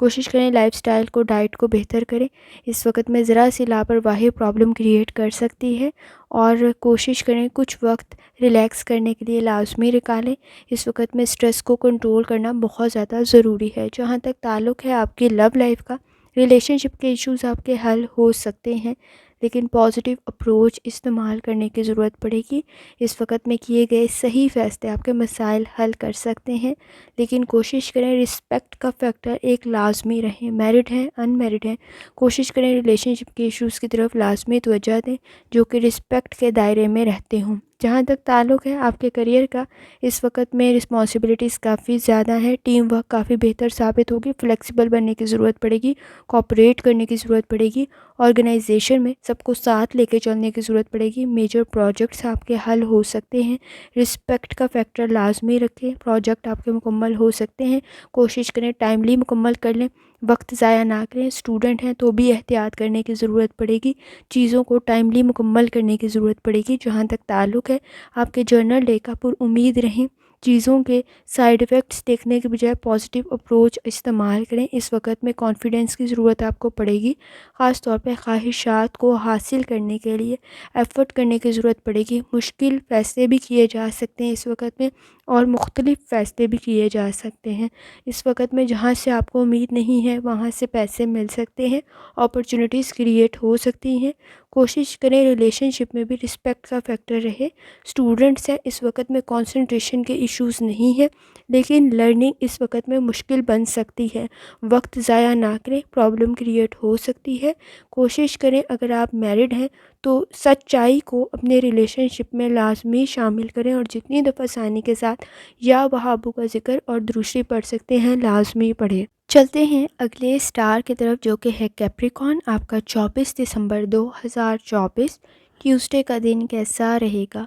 کوشش کریں لائف سٹائل کو، ڈائٹ کو بہتر کریں. اس وقت میں ذرا سی لاپرواہی پرابلم کریٹ کر سکتی ہے، اور کوشش کریں کچھ وقت ریلیکس کرنے کے لیے لازمی نکالیں. اس وقت میں اسٹریس کو کنٹرول کرنا بہت زیادہ ضروری ہے. جہاں تک تعلق ہے آپ کی لو لائف کا، ریلیشن شپ کے ایشوز آپ کے حل ہو سکتے ہیں، لیکن پازیٹیو اپروچ استعمال کرنے کی ضرورت پڑے گی. اس وقت میں کیے گئے صحیح فیصلے آپ کے مسائل حل کر سکتے ہیں، لیکن کوشش کریں رسپیکٹ کا فیکٹر ایک لازمی رہیں. میرڈ ہیں، ان میرڈ ہیں، کوشش کریں ریلیشن شپ کے ایشوز کی طرف لازمی توجہ دیں جو کہ رسپیکٹ کے دائرے میں رہتے ہوں. جہاں تک تعلق ہے آپ کے کریئر کا، اس وقت میں رسپانسبلٹیز کافی زیادہ ہیں، ٹیم ورک کافی بہتر ثابت ہوگی، فلیکسیبل بننے کی ضرورت پڑے گی، کوآپریٹ کرنے کی ضرورت پڑے گی، آرگنائزیشن میں سب کو ساتھ لے کے چلنے کی ضرورت پڑے گی. میجر پروجیکٹس آپ کے حل ہو سکتے ہیں. رسپیکٹ کا فیکٹر لازمی رکھیں، پروجیکٹ آپ کے مکمل ہو سکتے ہیں. کوشش کریں ٹائملی مکمل کر لیں، وقت ضائع نہ کریں. اسٹوڈنٹ ہیں تو بھی احتیاط کرنے کی ضرورت پڑے گی، چیزوں کو ٹائملی مکمل کرنے کی ضرورت پڑے گی. جہاں تک تعلق ہے آپ کے جرنل ڈے کا، پر امید رہیں، چیزوں کے سائیڈ ایفیکٹس دیکھنے کے بجائے پازیٹیو اپروچ استعمال کریں. اس وقت میں کانفیڈنس کی ضرورت آپ کو پڑے گی، خاص طور پہ خواہشات کو حاصل کرنے کے لیے ایفرٹ کرنے کی ضرورت پڑے گی. مشکل فیصلے بھی کیے جا سکتے ہیں اس وقت میں، اور مختلف فیصلے بھی کیے جا سکتے ہیں. اس وقت میں جہاں سے آپ کو امید نہیں ہے وہاں سے پیسے مل سکتے ہیں، اپرچونیٹیز کریٹ ہو سکتی ہیں. کوشش کریں ریلیشن شپ میں بھی رسپیکٹ کا فیکٹر رہے. اسٹوڈنٹس ہیں، اس وقت میں کنسنٹریشن کے ایشوز نہیں ہیں، لیکن لرننگ اس وقت میں مشکل بن سکتی ہے. وقت ضائع نہ کریں، پرابلم کریٹ ہو سکتی ہے. کوشش کریں اگر آپ میرڈ ہیں تو سچائی کو اپنے ریلیشن شپ میں لازمی شامل کریں، اور جتنی دفعہ ثانی کے ساتھ یا وہابو کا ذکر اور دروشی پڑھ سکتے ہیں لازمی پڑھیں. چلتے ہیں اگلے سٹار کی طرف جو کہ ہے کیپریکون. آپ کا 24 دسمبر 2024 ٹیوزڈے کا دن کیسا رہے گا؟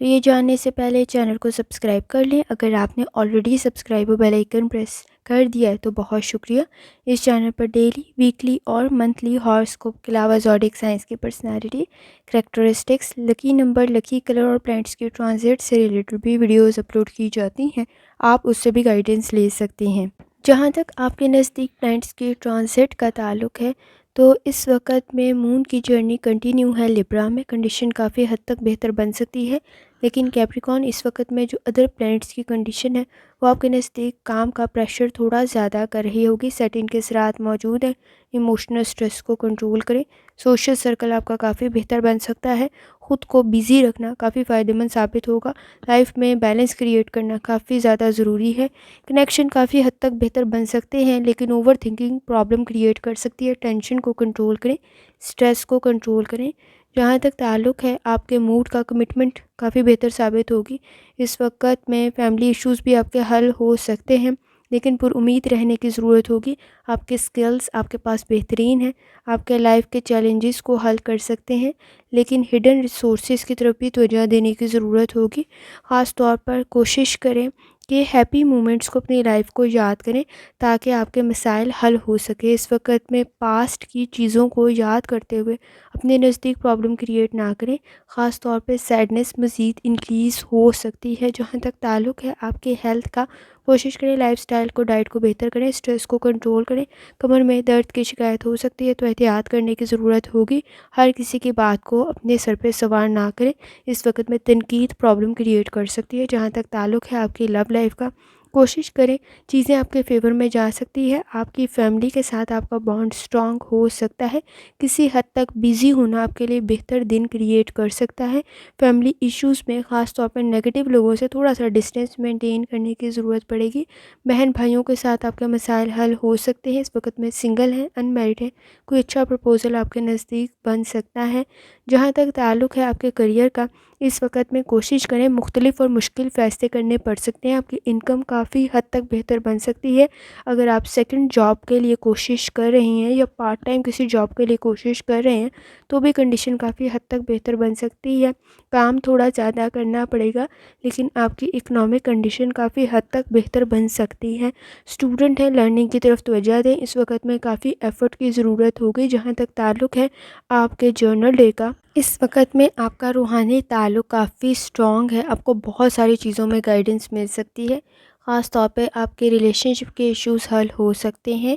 تو یہ جاننے سے پہلے چینل کو سبسکرائب کر لیں. اگر آپ نے already subscribe bell icon press کر دیا ہے تو بہت شکریہ. اس چینل پر ڈیلی، ویکلی اور منتھلی ہاراسکوپ کے علاوہ زوڈیک سائنس کی personality, characteristics, lucky number, lucky colour اور پلانٹس کی ٹرانزٹ سے ریلیٹڈ بھی ویڈیوز اپلوڈ کی جاتی ہیں، آپ اس سے بھی گائیڈنس لے سکتی ہیں. جہاں تک آپ کے نزدیک پلانٹس کی ٹرانزٹ کا تعلق ہے تو اس وقت میں مون کی جرنی کنٹینیو ہے لبرا میں. کنڈیشن کافی حد تک بہتر بن سکتی ہے، لیکن کیپریکون اس وقت میں جو ادر پلانٹس کی کنڈیشن ہے وہ آپ کے نزدیک کام کا پریشر تھوڑا زیادہ کر رہی ہوگی. سیٹنگ کے اثرات موجود ہیں، ایموشنل سٹریس کو کنٹرول کریں. سوشل سرکل آپ کا کافی بہتر بن سکتا ہے. خود کو بیزی رکھنا کافی فائدہ مند ثابت ہوگا. لائف میں بیلنس کریٹ کرنا کافی زیادہ ضروری ہے. کنیکشن کافی حد تک بہتر بن سکتے ہیں، لیکن اوور تھنکنگ پرابلم کریٹ کر سکتی ہے. ٹینشن کو کنٹرول کریں، سٹریس کو کنٹرول کریں. جہاں تک تعلق ہے آپ کے موڈ کا، کمٹمنٹ کافی بہتر ثابت ہوگی. اس وقت میں فیملی ایشوز بھی آپ کے حل ہو سکتے ہیں، لیکن پر امید رہنے کی ضرورت ہوگی. آپ کے سکلز آپ کے پاس بہترین ہیں، آپ کے لائف کے چیلنجز کو حل کر سکتے ہیں، لیکن ہڈن ریسورسز کی طرف بھی توجہ دینے کی ضرورت ہوگی. خاص طور پر کوشش کریں کہ ہیپی مومنٹس کو اپنی لائف کو یاد کریں تاکہ آپ کے مسائل حل ہو سکے. اس وقت میں پاسٹ کی چیزوں کو یاد کرتے ہوئے اپنے نزدیک پرابلم کریٹ نہ کریں. خاص طور پہ سیڈنس مزید انکریز ہو سکتی ہے. جہاں تک تعلق ہے آپ کے ہیلتھ کا، کوشش کریں لائف سٹائل کو، ڈائٹ کو بہتر کریں، سٹریس کو کنٹرول کریں. کمر میں درد کی شکایت ہو سکتی ہے تو احتیاط کرنے کی ضرورت ہوگی. ہر کسی کی بات کو اپنے سر پہ سوار نہ کریں، اس وقت میں تنقید پرابلم کریٹ کر سکتی ہے. جہاں تک تعلق ہے آپ کی لو لائف کا، کوشش کریں چیزیں آپ کے فیور میں جا سکتی ہے. آپ کی فیملی کے ساتھ آپ کا بانڈ سٹرونگ ہو سکتا ہے. کسی حد تک بیزی ہونا آپ کے لیے بہتر دن کریٹ کر سکتا ہے. فیملی ایشوز میں خاص طور پر نیگیٹو لوگوں سے تھوڑا سا ڈسٹینس مینٹین کرنے کی ضرورت پڑے گی. بہن بھائیوں کے ساتھ آپ کے مسائل حل ہو سکتے ہیں. اس وقت میں سنگل ہیں، ان میرڈ ہیں، کوئی اچھا پرپوزل آپ کے نزدیک بن سکتا ہے. جہاں تک تعلق ہے آپ کے کریئر کا، اس وقت میں کوشش کریں مختلف اور مشکل فیصلے کرنے پڑ سکتے ہیں. آپ کی انکم کافی حد تک بہتر بن سکتی ہے. اگر آپ سیکنڈ جاب کے لیے کوشش کر رہی ہیں یا پارٹ ٹائم کسی جاب کے لیے کوشش کر رہے ہیں تو بھی کنڈیشن کافی حد تک بہتر بن سکتی ہے. کام تھوڑا زیادہ کرنا پڑے گا، لیکن آپ کی اکنامک کنڈیشن کافی حد تک بہتر بن سکتی ہے. اسٹوڈنٹ ہیں، لرننگ کی طرف توجہ دیں. اس وقت میں کافی ایفرٹ کی ضرورت ہوگی. جہاں تک تعلق ہے آپ کے جرنل ڈے کا، اس وقت میں آپ کا روحانی تعلق کافی سٹرونگ ہے. آپ کو بہت ساری چیزوں میں گائیڈنس مل سکتی ہے. خاص طور پہ آپ کے ریلیشن شپ کے ایشوز حل ہو سکتے ہیں.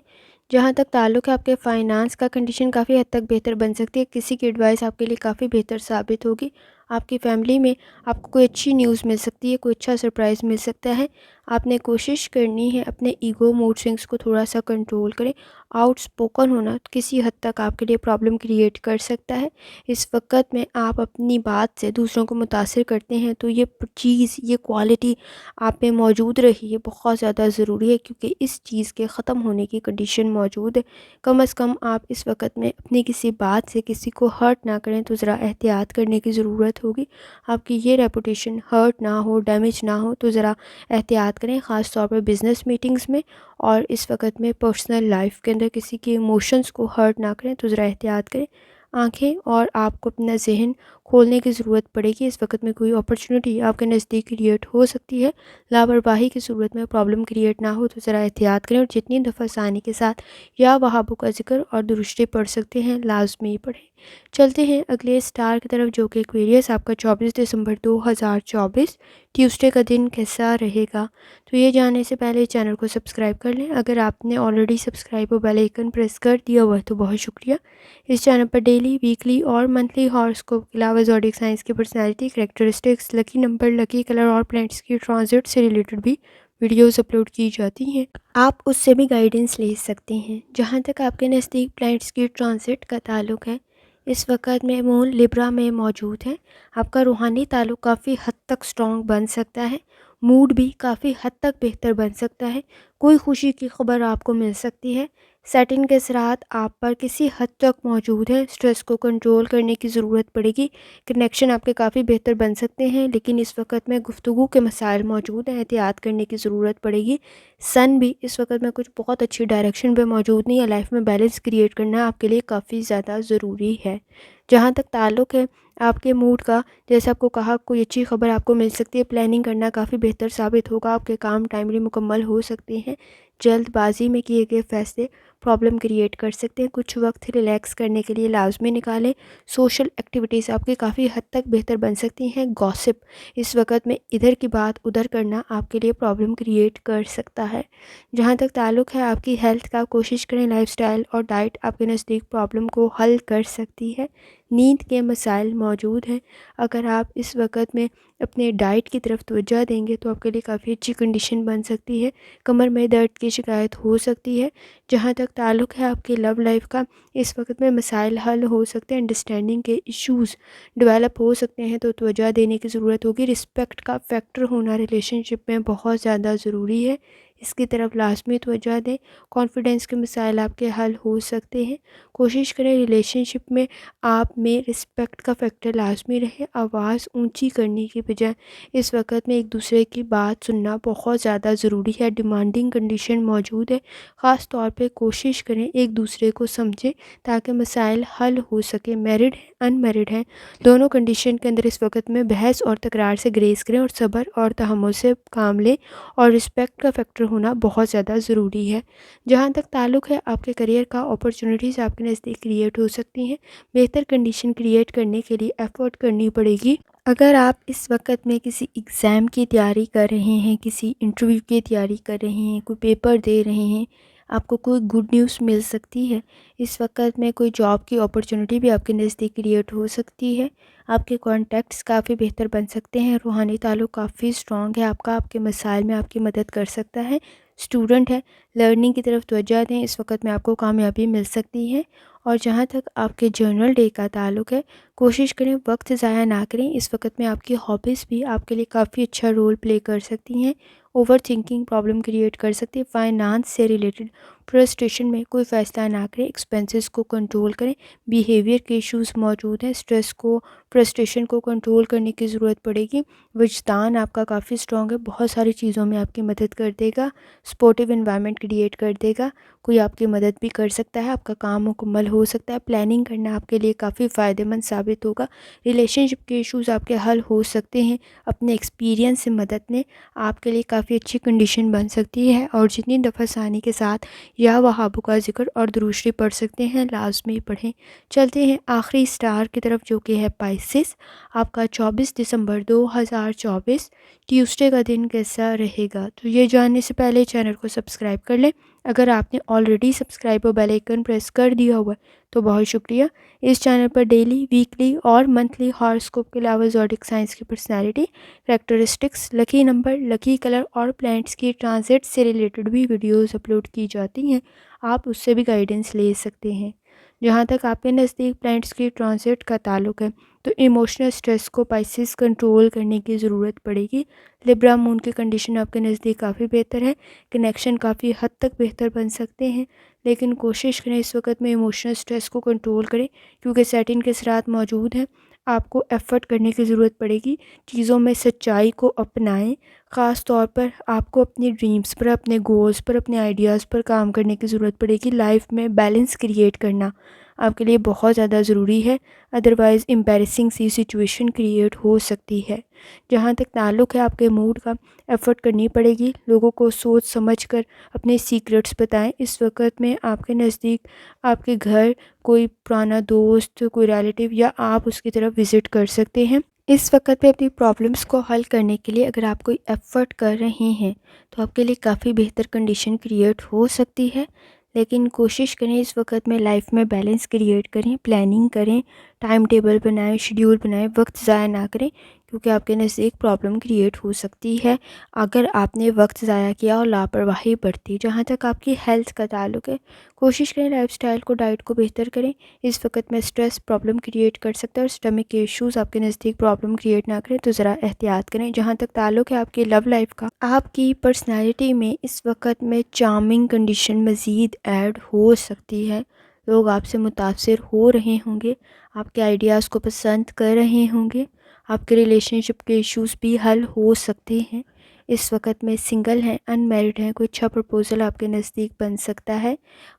جہاں تک تعلق ہے آپ کے فائنانس کا کنڈیشن کافی حد تک بہتر بن سکتی ہے. کسی کی ایڈوائس آپ کے لیے کافی بہتر ثابت ہوگی. آپ کی فیملی میں آپ کو کوئی اچھی نیوز مل سکتی ہے, کوئی اچھا سرپرائز مل سکتا ہے. آپ نے کوشش کرنی ہے اپنے ایگو موڈ سوئنگس کو تھوڑا سا کنٹرول کریں. آؤٹ اسپوکن ہونا کسی حد تک آپ کے لیے پرابلم کریٹ کر سکتا ہے. اس وقت میں آپ اپنی بات سے دوسروں کو متاثر کرتے ہیں تو یہ چیز, یہ کوالٹی آپ میں موجود رہی ہے بہت زیادہ ضروری ہے, کیونکہ اس چیز کے ختم ہونے کی کنڈیشن موجود ہے. کم از کم آپ اس وقت میں اپنی کسی بات سے کسی کو ہرٹ نہ کریں تو ذرا احتیاط کرنے کی ضرورت ہوگی. آپ کی یہ ریپوٹیشن ہرٹ نہ ہو, ڈیمیج نہ ہو, تو ذرا احتیاط کریں, خاص طور پر بزنس میٹنگز میں. اور اس وقت میں پرسنل لائف کے اندر کسی کے ایموشنز کو ہرٹ نہ کریں تو ذرا احتیاط کریں. آنکھیں اور آپ کو اپنا ذہن کھولنے کی ضرورت پڑے گی. اس وقت میں کوئی اپرچونٹی آپ کے نزدیک کریٹ ہو سکتی ہے. لاپرواہی کی صورت میں پرابلم کریٹ نہ ہو تو ذرا احتیاط کریں, اور جتنی دفعہ ثانی کے ساتھ یا وہابوں کا ذکر اور درشتے پڑھ سکتے ہیں لازمی پڑھیں. چلتے ہیں اگلے اسٹار کی طرف, جو کہ ایکویریس. آپ کا 24 دسمبر 2024 ٹیوزڈے کا دن کیسا رہے گا؟ تو یہ جاننے سے پہلے چینل کو سبسکرائب کر لیں. اگر آپ نے آلریڈی سبسکرائب اور بیل آئیکن پریس کر دیا ہوا تو بہت شکریہ. اس چینل پر ڈیلی, ویکلی اور منتھلی ہاراسکوپ کے علاوہ زوڈیک سائنس کی personality, characteristics, lucky number, lucky colour اور پلانٹس کی ٹرانزٹ سے ریلیٹڈ بھی ویڈیوز اپلوڈ کی جاتی ہیں. آپ اس سے بھی گائیڈنس لے سکتے ہیں. جہاں تک آپ کے نزدیک پلانٹس کی ٹرانزٹ کا تعلق ہے, اس وقت میں مون لیبرا میں موجود ہے. آپ کا روحانی تعلق کافی حد تک سٹرونگ بن سکتا ہے. موڈ بھی کافی حد تک بہتر بن سکتا ہے. کوئی خوشی کی خبر آپ کو مل سکتی ہے. سیٹنگ کے اثرات آپ پر کسی حد تک موجود ہیں. سٹریس کو کنٹرول کرنے کی ضرورت پڑے گی. کنیکشن آپ کے کافی بہتر بن سکتے ہیں, لیکن اس وقت میں گفتگو کے مسائل موجود ہیں, احتیاط کرنے کی ضرورت پڑے گی. سن بھی اس وقت میں کچھ بہت اچھی ڈائریکشن پہ موجود نہیں ہے. لائف میں بیلنس کریٹ کرنا آپ کے لیے کافی زیادہ ضروری ہے. جہاں تک تعلق ہے آپ کے موڈ کا, جیسے آپ کو کہا کوئی اچھی خبر آپ کو مل سکتی ہے. پلاننگ کرنا کافی بہتر ثابت ہوگا. آپ کے کام ٹائملی مکمل ہو سکتے ہیں. جلد بازی میں کیے گئے فیصلے پرابلم کریٹ کر سکتے ہیں. کچھ وقت ریلیکس کرنے کے لیے لازمی نکالیں. سوشل ایکٹیویٹیز آپ کی کافی حد تک بہتر بن سکتی ہیں. گاسپ اس وقت میں ادھر کی بات ادھر کرنا آپ کے لیے پرابلم کریٹ کر سکتا ہے. جہاں تک تعلق ہے آپ کی ہیلتھ کا, کوشش کریں لائف سٹائل اور ڈائٹ آپ کے نزدیک پرابلم کو حل کر سکتی ہے. نیند کے مسائل موجود ہیں. اگر آپ اس وقت میں اپنے ڈائٹ کی طرف توجہ دیں گے تو آپ کے لیے کافی اچھی کنڈیشن بن سکتی ہے. کمر میں درد کی شکایت ہو سکتی ہے. جہاں تک تعلق ہے آپ کی لو لائف کا, اس وقت میں مسائل حل ہو سکتے ہیں. انڈرسٹینڈنگ کے ایشوز ڈیولپ ہو سکتے ہیں, تو توجہ دینے کی ضرورت ہوگی. رسپیکٹ کا فیکٹر ہونا ریلیشن شپ میں بہت زیادہ ضروری ہے, اس کی طرف لازمی توجہ دیں. کانفیڈنس کے مسائل آپ کے حل ہو سکتے ہیں. کوشش کریں ریلیشن شپ میں آپ میں رسپیکٹ کا فیکٹر لازمی رہے. آواز اونچی کرنے کی بجائے اس وقت میں ایک دوسرے کی بات سننا بہت زیادہ ضروری ہے. ڈیمانڈنگ کنڈیشن موجود ہے. خاص طور پہ کوشش کریں ایک دوسرے کو سمجھیں تاکہ مسائل حل ہو سکے. میرڈ ہیں, ان میرڈ ہیں, دونوں کنڈیشن کے اندر اس وقت میں بحث اور تکرار سے گریز کریں, اور صبر اور تحمل سے کام لیں, اور رسپیکٹ کا فیکٹر ہونا بہت زیادہ ضروری ہے. جہاں تک تعلق ہے آپ کے کریئر کا, اپرچونیٹیز آپ کے نزدیک کریٹ ہو سکتی ہیں. بہتر کنڈیشن کریٹ کرنے کے لیے ایفرٹ کرنی پڑے گی. اگر آپ اس وقت میں کسی ایگزام کی تیاری کر رہے ہیں, کسی انٹرویو کی تیاری کر رہے ہیں, کوئی پیپر دے رہے ہیں, آپ کو کوئی گڈ نیوز مل سکتی ہے. اس وقت میں کوئی جاب کی اپرچونیٹی بھی آپ کے نزدیک کریٹ ہو سکتی ہے. آپ کے کانٹیکٹس کافی بہتر بن سکتے ہیں. روحانی تعلق کافی سٹرونگ ہے آپ کا, آپ کے مسائل میں آپ کی مدد کر سکتا ہے. اسٹوڈنٹ ہے, لرننگ کی طرف توجہ دیں, اس وقت میں آپ کو کامیابی مل سکتی ہے. اور جہاں تک آپ کے جرنل ڈے کا تعلق ہے, کوشش کریں وقت ضائع نہ کریں. اس وقت میں آپ کی ہابیز بھی آپ کے لیے کافی اچھا رول پلے کر سکتی ہیں. اوور تھنکنگ پرابلم کریٹ کر سکتی ہے. فائنانس سے ریلیٹڈ فرسٹریشن میں کوئی فیصلہ نہ کریں. ایکسپینسز کو کنٹرول کریں. بیہیویئر کے ایشوز موجود ہیں. سٹریس کو, فرسٹریشن کو کنٹرول کرنے کی ضرورت پڑے گی. وجدان آپ کا کافی سٹرونگ ہے, بہت ساری چیزوں میں آپ کی مدد کر دے گا. سپورٹیو انوائرمنٹ کریٹ کر دے گا. کوئی آپ کی مدد بھی کر سکتا ہے. آپ کا کام مکمل ہو سکتا ہے. پلاننگ کرنا آپ کے لیے کافی فائدہ مند ثابت ہوگا. ریلیشن شپ کے ایشوز آپ کے حل ہو سکتے ہیں. اپنے ایکسپیرینس سے مدد لیں, آپ کے لیے کافی اچھی کنڈیشن بن سکتی ہے. اور جتنی دفعہ ثانی کے ساتھ یا وہابوں کا ذکر اور درود شریف پڑھ سکتے ہیں لازمی پڑھیں. چلتے ہیں آخری اسٹار کی طرف, جو کہ ہے پائسس. آپ کا 24 دسمبر 2024 ٹیوزڈے کا دن کیسا رہے گا؟ تو یہ جاننے سے پہلے چینل کو سبسکرائب کر لیں. اگر آپ نے آلریڈی سبسکرائب اور بیل آئیکن پریس کر دیا ہوا ہے تو بہت شکریہ۔ اس چینل پر ڈیلی، ویکلی اور منتھلی ہاراسکوپ کے علاوہ زوڈک سائنس کی personality, characteristics, lucky number, lucky colour اور پلانٹس کی ٹرانزٹ سے ریلیٹڈ بھی ویڈیوز اپلوڈ کی جاتی ہیں، آپ اس سے بھی گائیڈنس لے سکتے ہیں۔ جہاں تک آپ کے نزدیک پلانٹس کی ٹرانزٹ کا تعلق ہے تو ایموشنل سٹریس کو پائسز کنٹرول کرنے کی ضرورت پڑے گی۔ لبرا مون کی کنڈیشن آپ کے نزدیک کافی بہتر ہے، کنیکشن کافی حد تک بہتر بن سکتے ہیں، لیکن کوشش کریں اس وقت میں ایموشنل سٹریس کو کنٹرول کریں، کیونکہ سیٹن کے اثرات موجود ہیں۔ آپ کو ایفرٹ کرنے کی ضرورت پڑے گی، چیزوں میں سچائی کو اپنائیں۔ خاص طور پر آپ کو اپنی ڈریمز پر، اپنے گولز پر، اپنے آئیڈیاز پر کام کرنے کی ضرورت پڑے گی۔ لائف میں بیلنس کریٹ کرنا آپ کے لیے بہت زیادہ ضروری ہے، ادروائز امبیرسنگ سی سچویشن کریٹ ہو سکتی ہے۔ جہاں تک تعلق ہے آپ کے موڈ کا، ایفرٹ کرنی پڑے گی، لوگوں کو سوچ سمجھ کر اپنے سیکرٹس بتائیں۔ اس وقت میں آپ کے نزدیک آپ کے گھر کوئی پرانا دوست، کوئی ریلیٹیو یا آپ اس کی طرف وزٹ کر سکتے ہیں۔ اس وقت پہ اپنی پرابلمس کو حل کرنے کے لیے اگر آپ کوئی ایفرٹ کر رہے ہیں تو آپ کے لیے کافی بہتر کنڈیشن کریٹ ہو سکتی ہے، لیکن کوشش کریں اس وقت میں لائف میں بیلنس کریٹ کریں، پلاننگ کریں، ٹائم ٹیبل بنائیں، شیڈیول بنائیں، وقت ضائع نہ کریں، کیونکہ آپ کے نزدیک پرابلم کریٹ ہو سکتی ہے اگر آپ نے وقت ضائع کیا اور لاپرواہی برتی۔ جہاں تک آپ کی ہیلتھ کا تعلق ہے، کوشش کریں لائف سٹائل کو، ڈائٹ کو بہتر کریں۔ اس وقت میں سٹریس پرابلم کریٹ کر سکتا ہے اور اسٹمک کے ایشوز آپ کے نزدیک پرابلم کریٹ نہ کریں، تو ذرا احتیاط کریں۔ جہاں تک تعلق ہے آپ کی لو لائف کا، آپ کی پرسنالٹی میں اس وقت میں چارمنگ کنڈیشن مزید ایڈ ہو سکتی ہے، لوگ آپ سے متاثر ہو رہے ہوں گے، آپ کے آئیڈیاز کو پسند کر رہے ہوں گے، آپ کے ریلیشن شپ کے ایشوز بھی حل ہو سکتے ہیں۔ اس وقت میں سنگل ہیں، ان میرڈ ہیں، کوئی اچھا پرپوزل آپ کے نزدیک بن سکتا ہے۔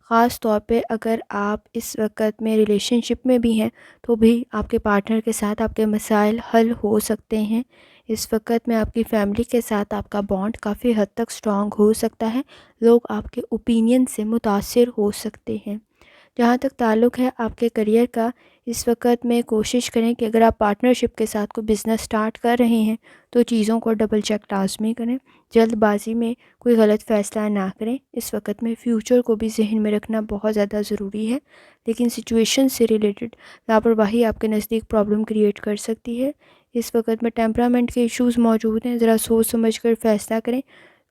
خاص طور پہ اگر آپ اس وقت میں ریلیشن شپ میں بھی ہیں تو بھی آپ کے پارٹنر کے ساتھ آپ کے مسائل حل ہو سکتے ہیں۔ اس وقت میں آپ کی فیملی کے ساتھ آپ کا بانڈ کافی حد تک اسٹرانگ ہو سکتا ہے، لوگ آپ کے اوپینین سے متاثر ہو سکتے ہیں۔ جہاں تک تعلق ہے آپ کے کریئر کا، اس وقت میں کوشش کریں کہ اگر آپ پارٹنرشپ کے ساتھ کوئی بزنس سٹارٹ کر رہے ہیں تو چیزوں کو ڈبل چیک لازمی کریں، جلد بازی میں کوئی غلط فیصلہ نہ کریں۔ اس وقت میں فیوچر کو بھی ذہن میں رکھنا بہت زیادہ ضروری ہے، لیکن سچویشن سے ریلیٹڈ لاپرواہی آپ کے نزدیک پرابلم کریٹ کر سکتی ہے۔ اس وقت میں ٹیمپرامنٹ کے ایشوز موجود ہیں، ذرا سوچ سمجھ کر فیصلہ کریں،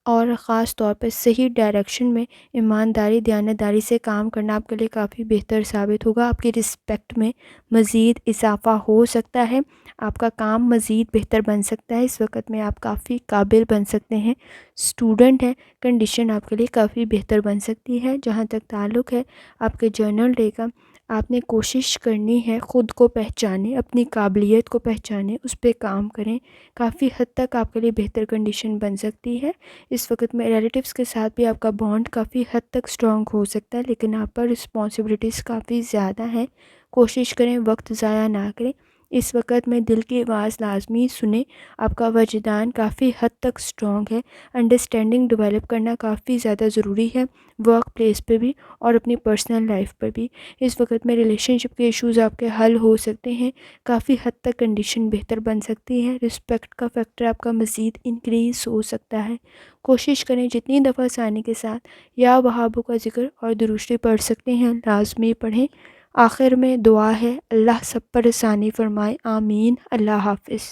اور خاص طور پہ صحیح ڈائریکشن میں ایمانداری، دیانتداری سے کام کرنا آپ کے لیے کافی بہتر ثابت ہوگا۔ آپ کی رسپیکٹ میں مزید اضافہ ہو سکتا ہے، آپ کا کام مزید بہتر بن سکتا ہے۔ اس وقت میں آپ کافی قابل بن سکتے ہیں، اسٹوڈنٹ ہیں، کنڈیشن آپ کے لیے کافی بہتر بن سکتی ہے۔ جہاں تک تعلق ہے آپ کے جرنل ڈے کا، آپ نے کوشش کرنی ہے خود کو پہچانیں، اپنی قابلیت کو پہچانیں، اس پہ کام کریں، کافی حد تک آپ کے لیے بہتر کنڈیشن بن سکتی ہے۔ اس وقت میں ریلیٹیوز کے ساتھ بھی آپ کا بانڈ کافی حد تک اسٹرانگ ہو سکتا ہے، لیکن آپ پر رسپانسبلٹیز کافی زیادہ ہیں، کوشش کریں وقت ضائع نہ کریں۔ اس وقت میں دل کی آواز لازمی سنیں، آپ کا وجدان کافی حد تک اسٹرانگ ہے، انڈرسٹینڈنگ ڈیولپ کرنا کافی زیادہ ضروری ہے، ورک پلیس پہ بھی اور اپنی پرسنل لائف پر بھی۔ اس وقت میں ریلیشن شپ کے ایشوز آپ کے حل ہو سکتے ہیں، کافی حد تک کنڈیشن بہتر بن سکتی ہے، رسپیکٹ کا فیکٹر آپ کا مزید انکریز ہو سکتا ہے۔ کوشش کریں جتنی دفعہ آسانی کے ساتھ یا وہابوں کا ذکر اور درود پڑھ سکتے ہیں لازمی پڑھیں۔ آخر میں دعا ہے، اللہ سب پر آسانی فرمائے، آمین۔ اللہ حافظ۔